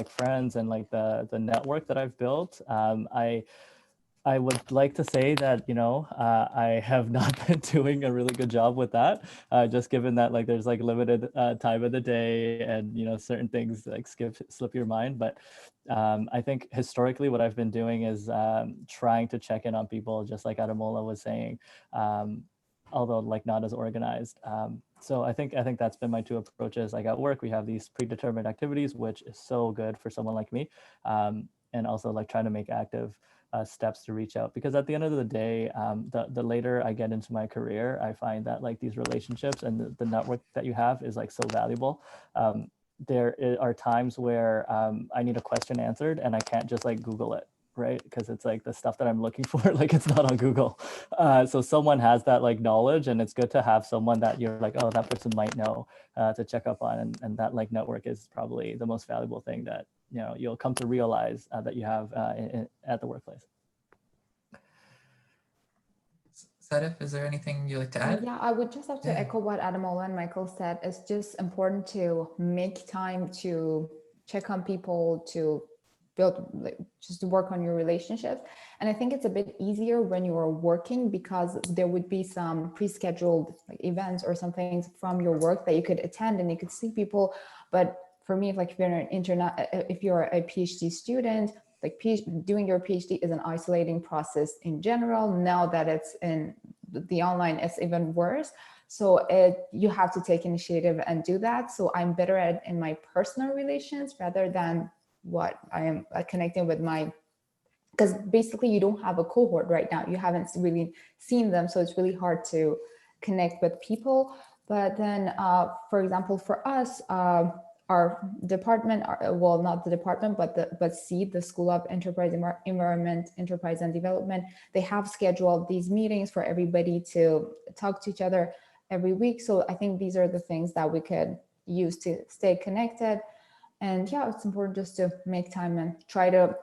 friends and like the network that I've built, I would like to say that, I have not been doing a really good job with that, just given that like there's like limited time of the day, and, certain things like slip your mind. But I think historically what I've been doing is trying to check in on people, just like Ademola was saying, although like not as organized. So I think that's been my two approaches. Like at work, we have these predetermined activities, which is so good for someone like me, and also like trying to make active steps to reach out, because at the end of the day, the later I get into my career, I find that like these relationships and the network that you have is like so valuable. There are times where I need a question answered and I can't just like Google it, right? Because it's like the stuff that I'm looking for, like it's not on Google. So someone has that like knowledge, and it's good to have someone that you're like, oh, that person might know, to check up on. And that like network is probably the most valuable thing that you'll come to realize that you have at the workplace. Sadaf, is there anything you'd like to add? Yeah, I would just have to Yeah. echo what Ademola and Michael said. It's just important to make time to check on people, to build, like, just to work on your relationships. And I think it's a bit easier when you are working, because there would be some pre-scheduled like events or some things from your work that you could attend and you could see people. But for me, if you're an if you're a PhD student, like doing your PhD is an isolating process in general. Now that it's in the online, it's even worse. So you have to take initiative and do that. So I'm better at in my personal relations rather than what I am connecting with because basically you don't have a cohort right now. You haven't really seen them. So it's really hard to connect with people. But then, for example, for us, our department, well, not the department, but the School of Enterprise Environment, Enterprise and Development, they have scheduled these meetings for everybody to talk to each other every week. So I think these are the things that we could use to stay connected. And yeah, it's important just to make time and try to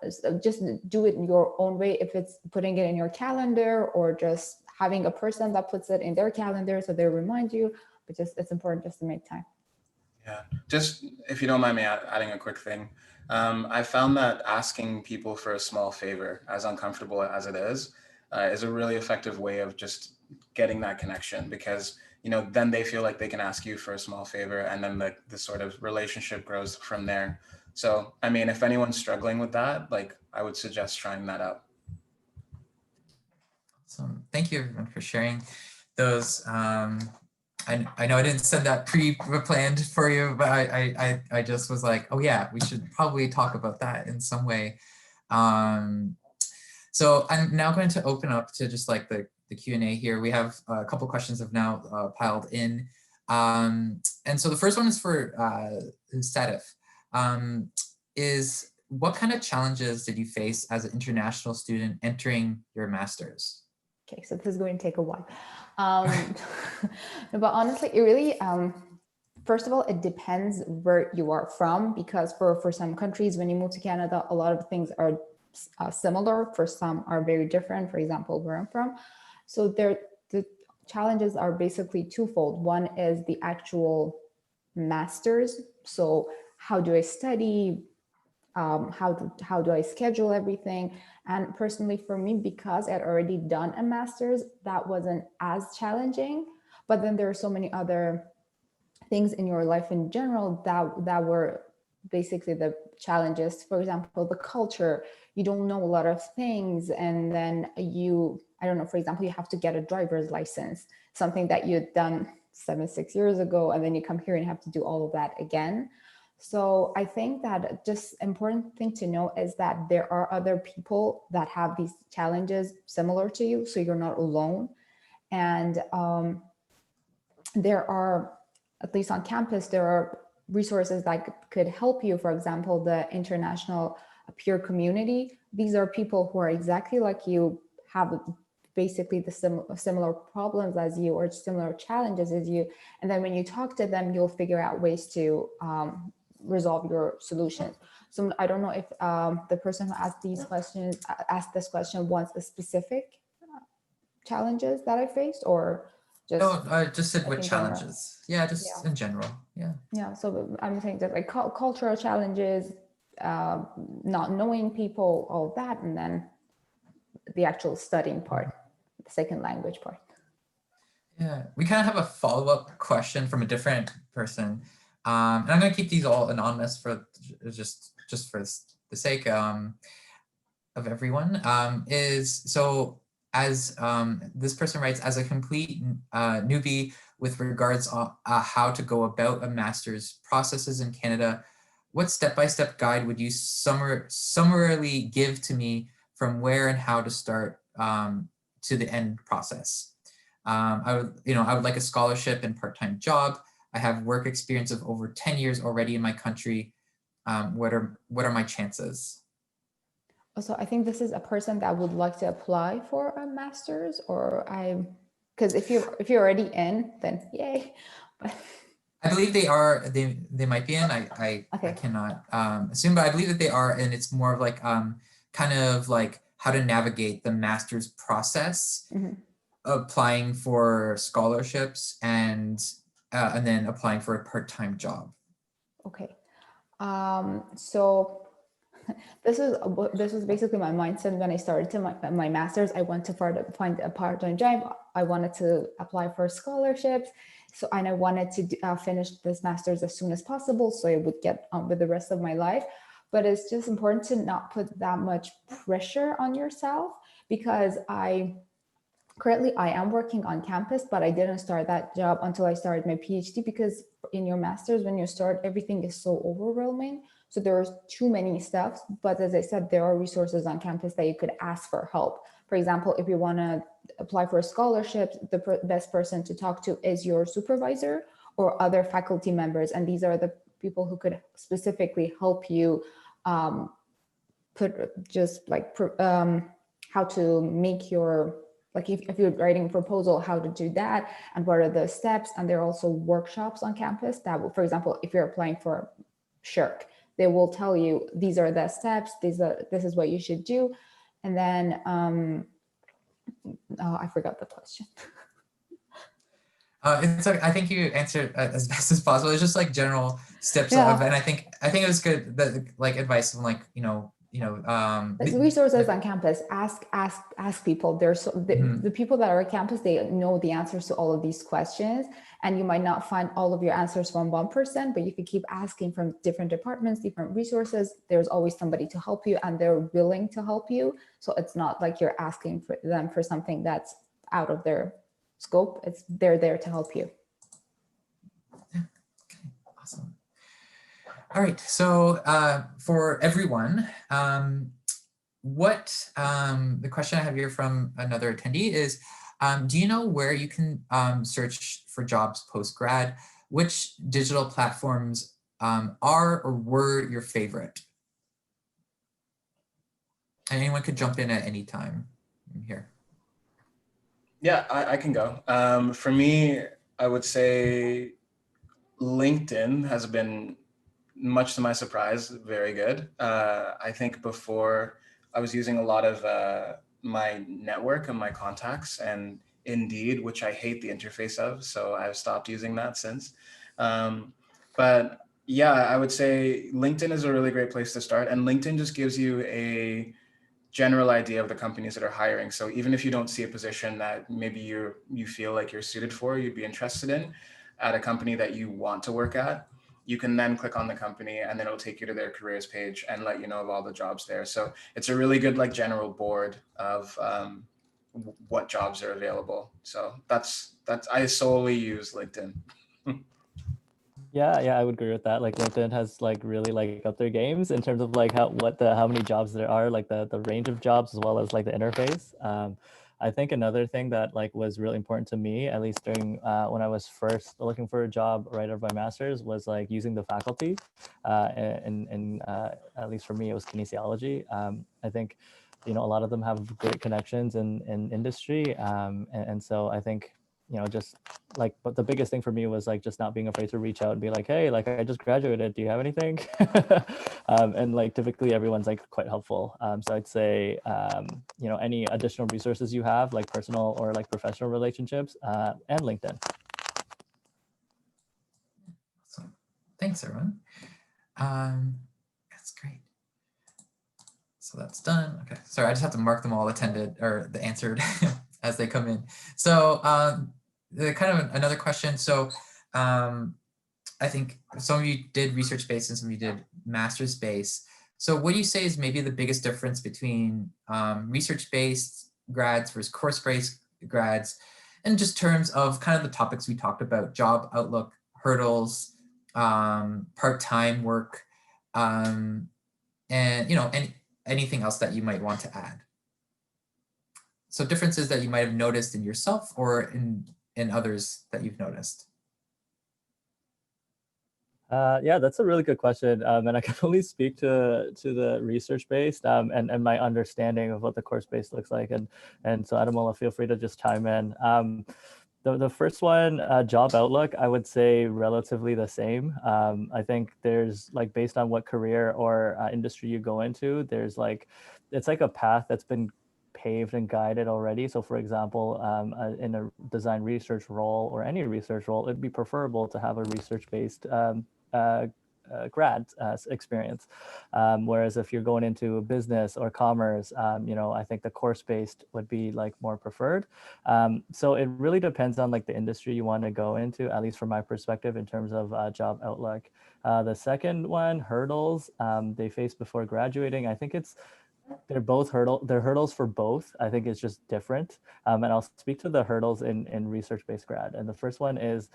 just do it in your own way. If it's putting it in your calendar or just having a person that puts it in their calendar so they remind you, but just it's important just to make time. Yeah, just if you don't mind me adding a quick thing. I found that asking people for a small favor, as uncomfortable as it is a really effective way of just getting that connection, because then they feel like they can ask you for a small favor, and then the sort of relationship grows from there. So, I mean, if anyone's struggling with that, like I would suggest trying that out. So thank you everyone for sharing those. I know I didn't send that pre-planned for you, but I just was like, oh yeah, we should probably talk about that in some way. So I'm now going to open up to just like the Q&A here. We have a couple questions have now piled in. And so the first one is for Sadaf. Is what kind of challenges did you face as an international student entering your master's? Okay, so this is going to take a while. But honestly, it really, first of all, it depends where you are from, because for some countries, when you move to Canada, a lot of things are similar. For some are very different. For example, where I'm from. So the challenges are basically twofold. One is the actual master's. So how do I study? How do I schedule everything? And personally for me, because I'd already done a master's, that wasn't as challenging. But then there are so many other things in your life in general that were basically the challenges. For example, the culture, you don't know a lot of things. And then I don't know, for example, you have to get a driver's license, something that you'd done 6 years ago, and then you come here and have to do all of that again. So I think that just important thing to know is that there are other people that have these challenges similar to you, so you're not alone. And there are, at least on campus, there are resources that could help you. For example, the international peer community. These are people who are exactly like you, have basically the similar problems as you or similar challenges as you. And then when you talk to them, you'll figure out ways to resolve your solutions. So I don't know if the person who asked this question wants a specific challenges that I faced, or just No, I just said like what in general? challenges. Yeah, just Yeah. in general. Yeah. Yeah, so I'm saying that like cultural challenges, not knowing people, all that, and then the actual studying part, the second language part. Yeah, we kind of have a follow-up question from a different person. And I'm going to keep these all anonymous for just for the sake of everyone. As this person writes, as a complete newbie with regards how to go about a master's processes in Canada, what step-by-step guide would you summarily give to me from where and how to start to the end process? I would like a scholarship and part-time job. I have work experience of over 10 years already in my country. What are my chances? So I think this is a person that would like to apply for a master's, or because if you're already in, then yay. But I believe they are. They might be in. I cannot assume, but I believe that they are, and it's more of like kind of like how to navigate the master's process, applying for scholarships, and then applying for a part-time job. Okay, so this was basically my mindset when I started my master's. I went to find a part-time job. I wanted to apply for scholarships. And I wanted to finish this master's as soon as possible so I would get on with the rest of my life. But it's just important to not put that much pressure on yourself, because currently I am working on campus, but I didn't start that job until I started my PhD, because in your master's, when you start, everything is so overwhelming. So there's too many steps. But as I said, there are resources on campus that you could ask for help. For example, if you want to apply for a scholarship, the best person to talk to is your supervisor or other faculty members. And these are the people who could specifically help you how to make your, like if you're writing a proposal, how to do that and what are the steps. And there are also workshops on campus that will, for example, if you're applying for SHIRK, they will tell you these are the steps, this is what you should do. And then I forgot the question. It's like, I think you answered as best as possible. It's just like general steps Yeah. of, and I think it was good that like advice from like resources on campus. Ask people. There's the people that are at campus, they know the answers to all of these questions, and you might not find all of your answers from one person, but you could keep asking from different departments, different resources. There's always somebody to help you, and they're willing to help you. So it's not like you're asking for them for something that's out of their scope. They're there to help you. Yeah. Okay. Awesome. All right. So for everyone, the question I have here from another attendee is, do you know where you can search for jobs post-grad? Which digital platforms are or were your favorite? And anyone could jump in at any time here. Yeah, I can go. For me, I would say LinkedIn has been, much to my surprise, very good. I think before I was using a lot of my network and my contacts and Indeed, which I hate the interface of, so I've stopped using that since. But yeah, I would say LinkedIn is a really great place to start, and LinkedIn just gives you a general idea of the companies that are hiring. So even if you don't see a position that maybe you feel like you're suited for, you'd be interested in at a company that you want to work at, you can then click on the company and then it'll take you to their careers page and let you know of all the jobs there. So it's a really good like general board of what jobs are available. So that's I solely use LinkedIn. Yeah, I would agree with that. Like LinkedIn has like really like up their games in terms of like how many jobs there are, like the range of jobs as well as like the interface. I think another thing that like was really important to me, at least during when I was first looking for a job right out of my master's, was like using the faculty. At least for me, it was kinesiology. I think, you know, a lot of them have great connections in industry, and so I think, you know, just like, but the biggest thing for me was like just not being afraid to reach out and be like, hey, like I just graduated, do you have anything? And like typically everyone's like quite helpful. So I'd say, you know, any additional resources you have, like personal or like professional relationships, and LinkedIn. Awesome. Thanks, everyone. That's great. So that's done. Okay, sorry, I just have to mark them all attended or the answered as they come in. So the kind of another question. So I think some of you did research-based and some of you did master's-based. So what do you say is maybe the biggest difference between research-based grads versus course-based grads, and just terms of kind of the topics we talked about: job outlook, hurdles, part-time work, and you know, anything else that you might want to add. So differences that you might have noticed in yourself or in others that you've noticed. Yeah, that's a really good question, and I can only speak to the research based, and my understanding of what the course based looks like, and so Ademola, feel free to just chime in. The first one, job outlook, I would say relatively the same. I think there's like, based on what career or industry you go into, there's like, it's like a path that's been paved and guided already. So for example, in a design research role or any research role, it'd be preferable to have a research-based grad experience. Whereas if you're going into business or commerce, you know, I think the course-based would be like more preferred. So it really depends on like the industry you want to go into, at least from my perspective, in terms of job outlook. The second one, hurdles they face before graduating. I think they're hurdles for both. I think it's just different. And I'll speak to the hurdles in research-based grad. And the first one is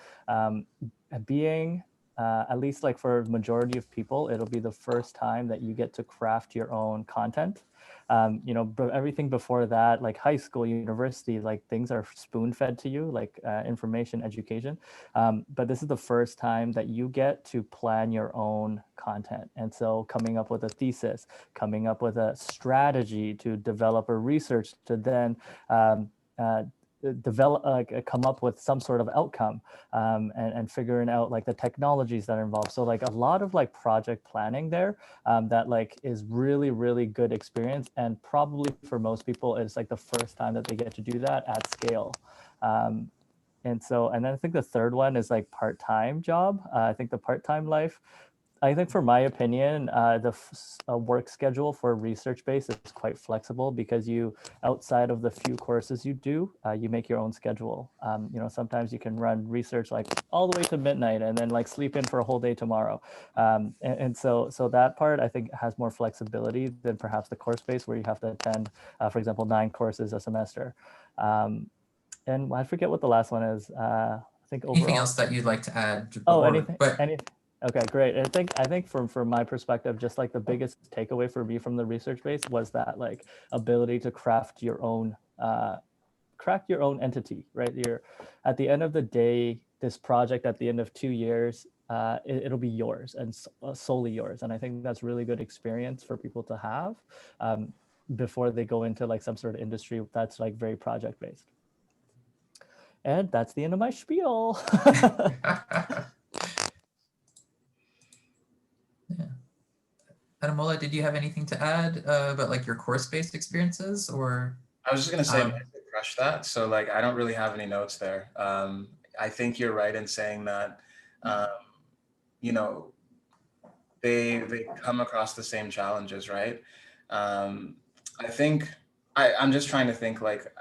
being, at least like for majority of people, it'll be the first time that you get to craft your own content. You know, everything before that, like high school, university, like things are spoon fed to you, like information, education. But this is the first time that you get to plan your own content. And so coming up with a thesis, coming up with a strategy to develop a research to then come up with some sort of outcome, and figuring out like the technologies that are involved. So like a lot of like project planning there, that like is really, really good experience. And probably for most people, it's like the first time that they get to do that at scale. And then I think the third one is like part-time job. I think the part-time life, I think for my opinion, the work schedule for research-based is quite flexible, because you, outside of the few courses you do, you make your own schedule. You know, sometimes you can run research like all the way to midnight and then like sleep in for a whole day tomorrow. So that part I think has more flexibility than perhaps the course-based, where you have to attend, for example, 9 courses a semester. And I forget what the last one is. I think overall. Anything else that you'd like to add? Oh, anything. Okay, great. I think from my perspective, just like the biggest takeaway for me from the research base was that like ability to craft your own entity, right? You're, at the end of the day, this project at the end of 2 years, it'll be yours and solely yours. And I think that's really good experience for people to have before they go into like some sort of industry that's like very project based. And that's the end of my spiel. Yeah. Ademola, did you have anything to add about like your course-based experiences, or? I was just gonna say, crush that. So like, I don't really have any notes there. I think you're right in saying that, you know, they come across the same challenges, right? I think I'm just trying to think like,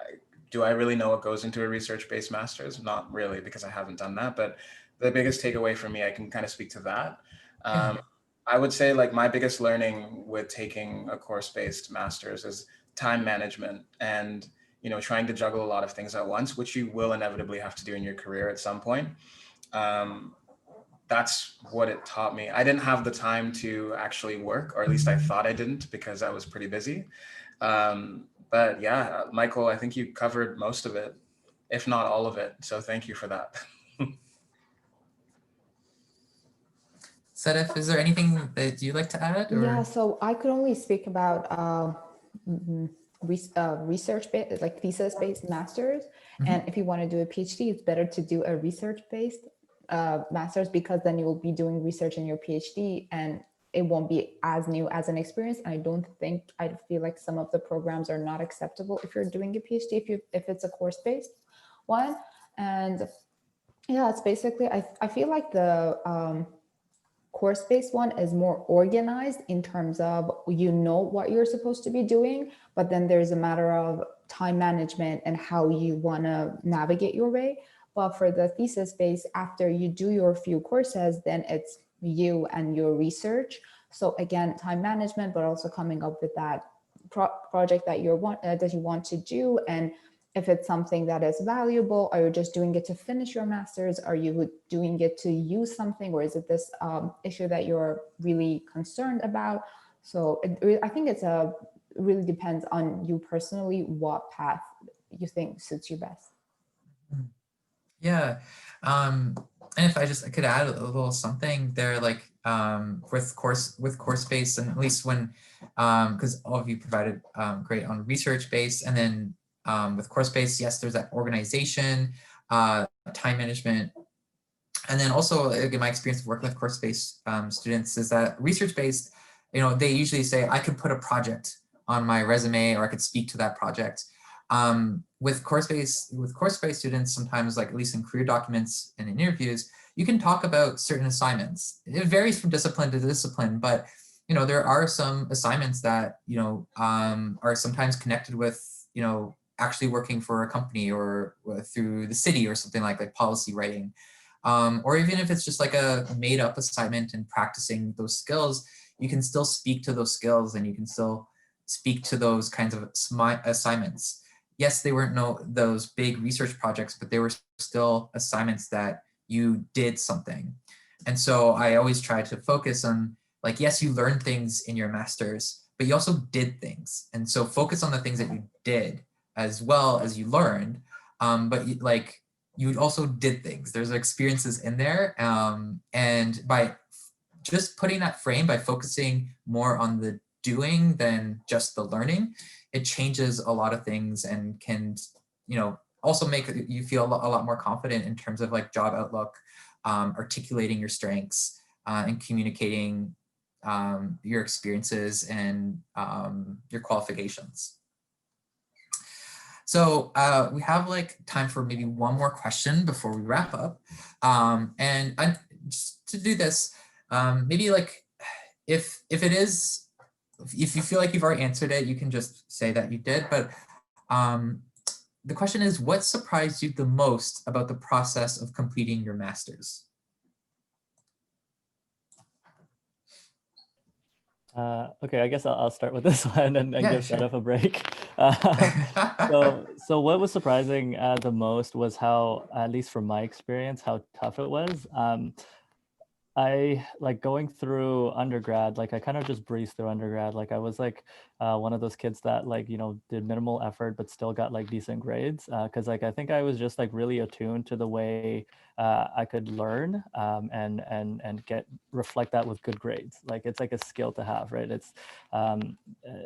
do I really know what goes into a research-based master's? Not really, because I haven't done that. But the biggest takeaway for me, I can kind of speak to that. I would say like my biggest learning with taking a course-based master's is time management, and you know, trying to juggle a lot of things at once, which you will inevitably have to do in your career at some point. that's what it taught me. I didn't have the time to actually work, or at least I thought I didn't because I was pretty busy. But yeah, Michael, I think you covered most of it, if not all of it. So thank you for that. Sadaf, is there anything that you'd like to add? Or? Yeah, so I could only speak about research-based, like thesis-based masters. And if you want to do a PhD, it's better to do a research-based master's, because then you will be doing research in your PhD and it won't be as new as an experience. I feel like some of the programs are not acceptable if you're doing a PhD, if it's a course-based one. And yeah, it's basically, I feel like the course-based one is more organized in terms of, you know what you're supposed to be doing, but then there's a matter of time management and how you want to navigate your way. But for the thesis-based, after you do your few courses, then it's you and your research. So again, time management, but also coming up with that project that you want to do. And if it's something that is valuable, are you just doing it to finish your master's? Are you doing it to use something? Or is it this issue that you're really concerned about? So I think it really depends on you personally, what path you think suits you best. Yeah. And if I could add a little something there, like with course-based, and at least when, because all of you provided great on research-based, and then with course-based, yes, there's that organization, time management. And then also, again, my experience of working with course-based students is that research-based, they usually say, I could put a project on my resume, or I could speak to that project. With course-based students, sometimes, like at least in career documents and in interviews, you can talk about certain assignments. It varies from discipline to discipline, but there are some assignments that are sometimes connected with actually working for a company, or through the city, or something like policy writing, or even if it's just like a made-up assignment and practicing those skills, you can still speak to those skills, and you can still speak to those kinds of assignments. Yes, they weren't those big research projects, but they were still assignments that you did something. And so I always try to focus on, like, yes, you learned things in your master's, but you also did things. And so focus on the things that you did as well as you learned, but you also did things. There's experiences in there. And by just putting that frame, by focusing more on the doing than just the learning, it changes a lot of things, and can, also make you feel a lot more confident in terms of like job outlook, articulating your strengths, and communicating your experiences and your qualifications. So we have like time for maybe one more question before we wrap up. And just to do this, maybe like if you feel like you've already answered it, you can just say that you did. But the question is, what surprised you the most about the process of completing your master's? Okay, I guess I'll start with this one and Yeah, give sure. Sadaf a break. So what was surprising the most was how, at least from my experience, how tough it was. I like going through undergrad, like I kind of just breezed through undergrad. Like I was like one of those kids that did minimal effort, but still got like decent grades. Cause like, I think I was just like really attuned to the way I could learn and reflect that with good grades. Like it's like a skill to have, right? It's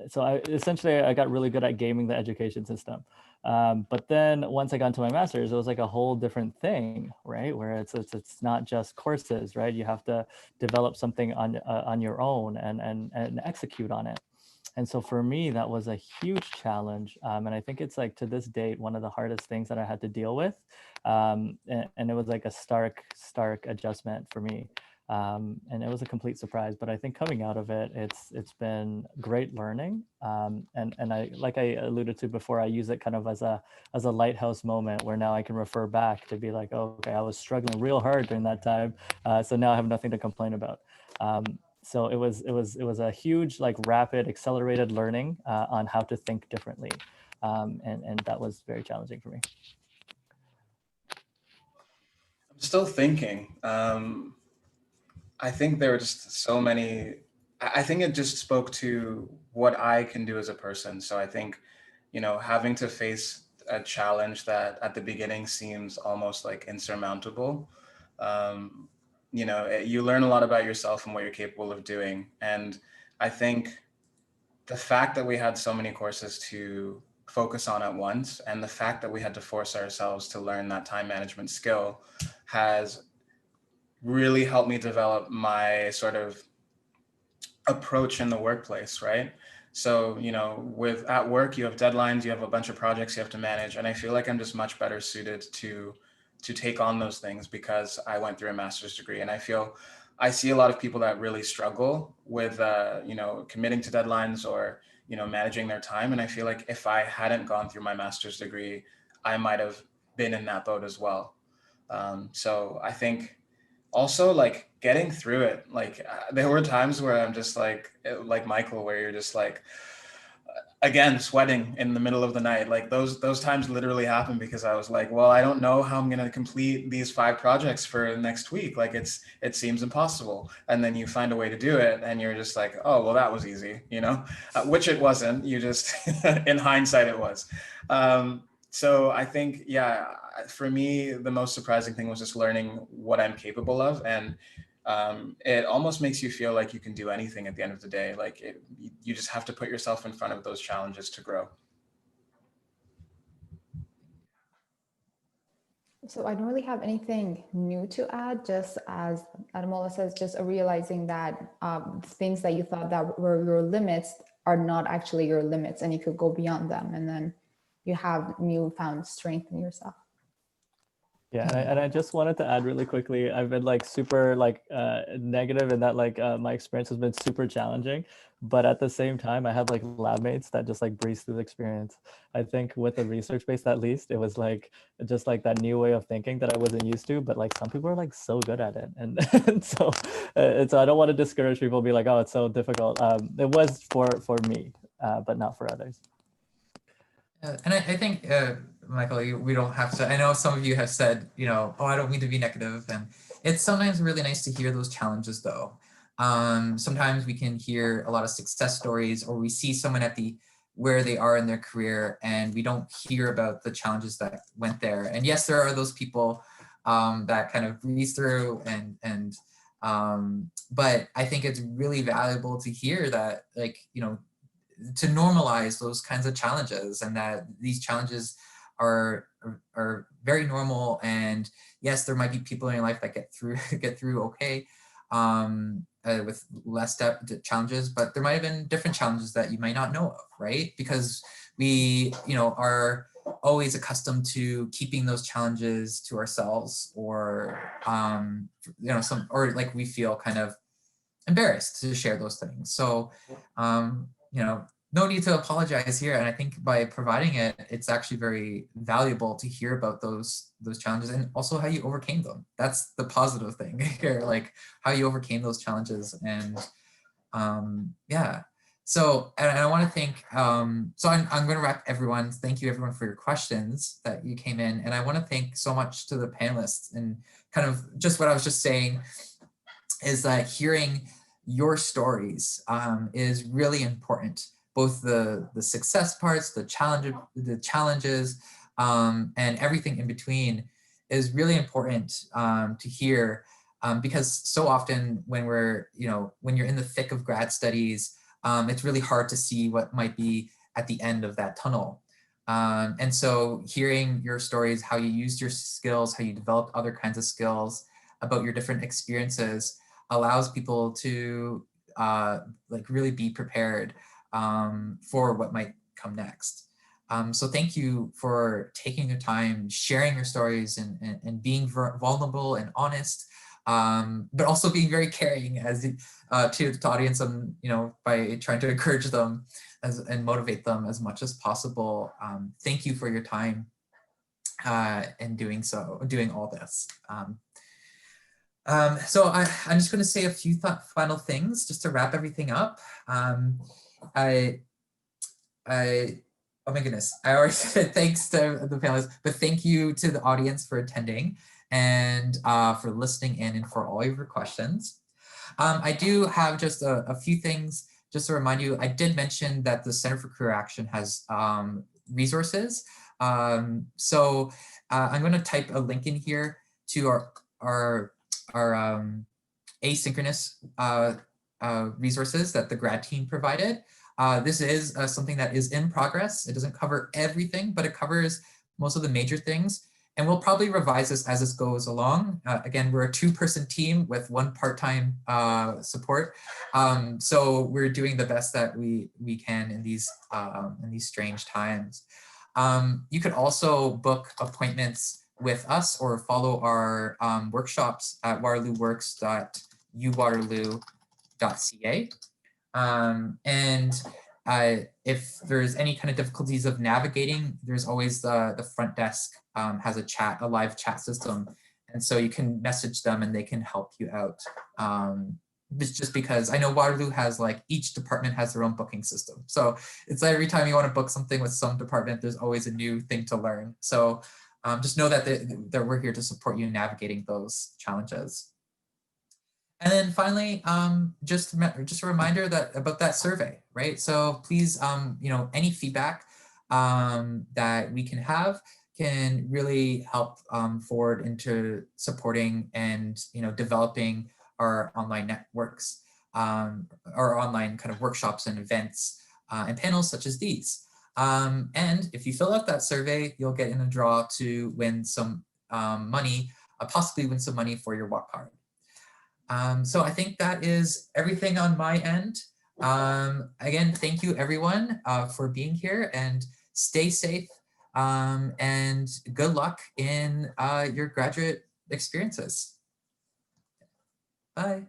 so I got really good at gaming the education system. But then once I got into my master's, it was like a whole different thing, right? Where it's not just courses, right? You have to develop something on your own and execute on it. And so for me, that was a huge challenge. And I think it's like to this date, one of the hardest things that I had to deal with. And it was like a stark adjustment for me. And it was a complete surprise, but I think coming out of it, it's been great learning. And I, like I alluded to before, I use it kind of as a lighthouse moment where now I can refer back to be like, oh, okay, I was struggling real hard during that time. So now I have nothing to complain about. So it was a huge, like rapid, accelerated learning on how to think differently. And that was very challenging for me. I'm still thinking. I think there were just so many, I think it just spoke to what I can do as a person. So I think, you know, having to face a challenge that at the beginning seems almost like insurmountable. You know, you learn a lot about yourself and what you're capable of doing. And I think the fact that we had so many courses to focus on at once, and the fact that we had to force ourselves to learn that time management skill has really helped me develop my sort of approach in the workplace, right? So, you know, with at work, you have deadlines, you have a bunch of projects you have to manage. And I feel like I'm just much better suited to take on those things because I went through a master's degree. And I see a lot of people that really struggle with, you know, committing to deadlines or, you know, managing their time. And I feel like if I hadn't gone through my master's degree, I might have been in that boat as well. So I think also like getting through it, like there were times where I'm just like Michael, where you're just like, again, sweating in the middle of the night. Like those times literally happened because I was like, well, I don't know how I'm going to complete these 5 projects for next week. Like it seems impossible. And then you find a way to do it and you're just like, oh, well, that was easy, you know, which it wasn't. You just, in hindsight, it was. So I think, yeah, for me, the most surprising thing was just learning what I'm capable of. And it almost makes you feel like you can do anything at the end of the day. Like you just have to put yourself in front of those challenges to grow. So I don't really have anything new to add, just as Ademola says, just realizing that things that you thought that were your limits are not actually your limits, and you could go beyond them, and then you have newfound strength in yourself. Yeah, and I just wanted to add really quickly, I've been like super like negative in that like my experience has been super challenging, but at the same time, I had like lab mates that just like breezed through the experience. I think with the research base, at least, it was like just like that new way of thinking that I wasn't used to, but like some people are like so good at it. And so I don't want to discourage people, be like, oh, it's so difficult. It was for me, but not for others. And I think, Michael, we don't have to, I know some of you have said, you know, oh, I don't mean to be negative. And it's sometimes really nice to hear those challenges though. Sometimes we can hear a lot of success stories, or we see someone at where they are in their career and we don't hear about the challenges that went there. And yes, there are those people that kind of breeze through but I think it's really valuable to hear that, like, you know, to normalize those kinds of challenges, and that these challenges are very normal. And yes, there might be people in your life that get through okay with less challenges, but there might have been different challenges that you might not know of, right? Because we, you know, are always accustomed to keeping those challenges to ourselves, or you know, or like we feel kind of embarrassed to share those things. So you know, no need to apologize here. And I think by providing it, it's actually very valuable to hear about those challenges, and also how you overcame them. That's the positive thing here, like how you overcame those challenges. And yeah. So, and I want to thank, so I'm going to wrap everyone. Thank you everyone for your questions that you came in. And I want to thank so much to the panelists, and kind of just what I was just saying is that hearing your stories is really important. Both the success parts, the challenges, and everything in between is really important to hear, because so often when when you're in the thick of grad studies, it's really hard to see what might be at the end of that tunnel. And so hearing your stories, how you used your skills, how you developed other kinds of skills, about your different experiences, allows people to like really be prepared for what might come next. So thank you for taking your time, sharing your stories, and being vulnerable and honest, but also being very caring as to the audience, and you know, by trying to encourage them and motivate them as much as possible. Thank you for your time in doing all this. So I'm just going to say a few final things just to wrap everything up. Oh my goodness, I already said thanks to the panelists, but thank you to the audience for attending and for listening in and for all of your questions. I do have just a few things just to remind you. I did mention that the Center for Career Action has resources. So I'm going to type a link in here to our asynchronous resources that the grad team provided. This is something that is in progress. It doesn't cover everything, but it covers most of the major things. And we'll probably revise this as this goes along. Again, we're a 2-person team with 1 part-time support. So we're doing the best that we can in these strange times. You could also book appointments with us or follow our workshops at waterlooworks.uwaterloo.ca. If there's any kind of difficulties of navigating, there's always the front desk has a live chat system. And so you can message them and they can help you out. It's just because I know Waterloo has each department has their own booking system. So it's every time you want to book something with some department, there's always a new thing to learn. So just know that we're here to support you in navigating those challenges. And then finally, just a reminder about that survey, right? So please, any feedback that we can have can really help forward into supporting and developing our online networks, our online kind of workshops and events and panels such as these. And if you fill out that survey, you'll get in a draw to win some money, possibly win some money for your walk card. So I think that is everything on my end. Again, thank you everyone for being here, and stay safe and good luck in your graduate experiences. Bye.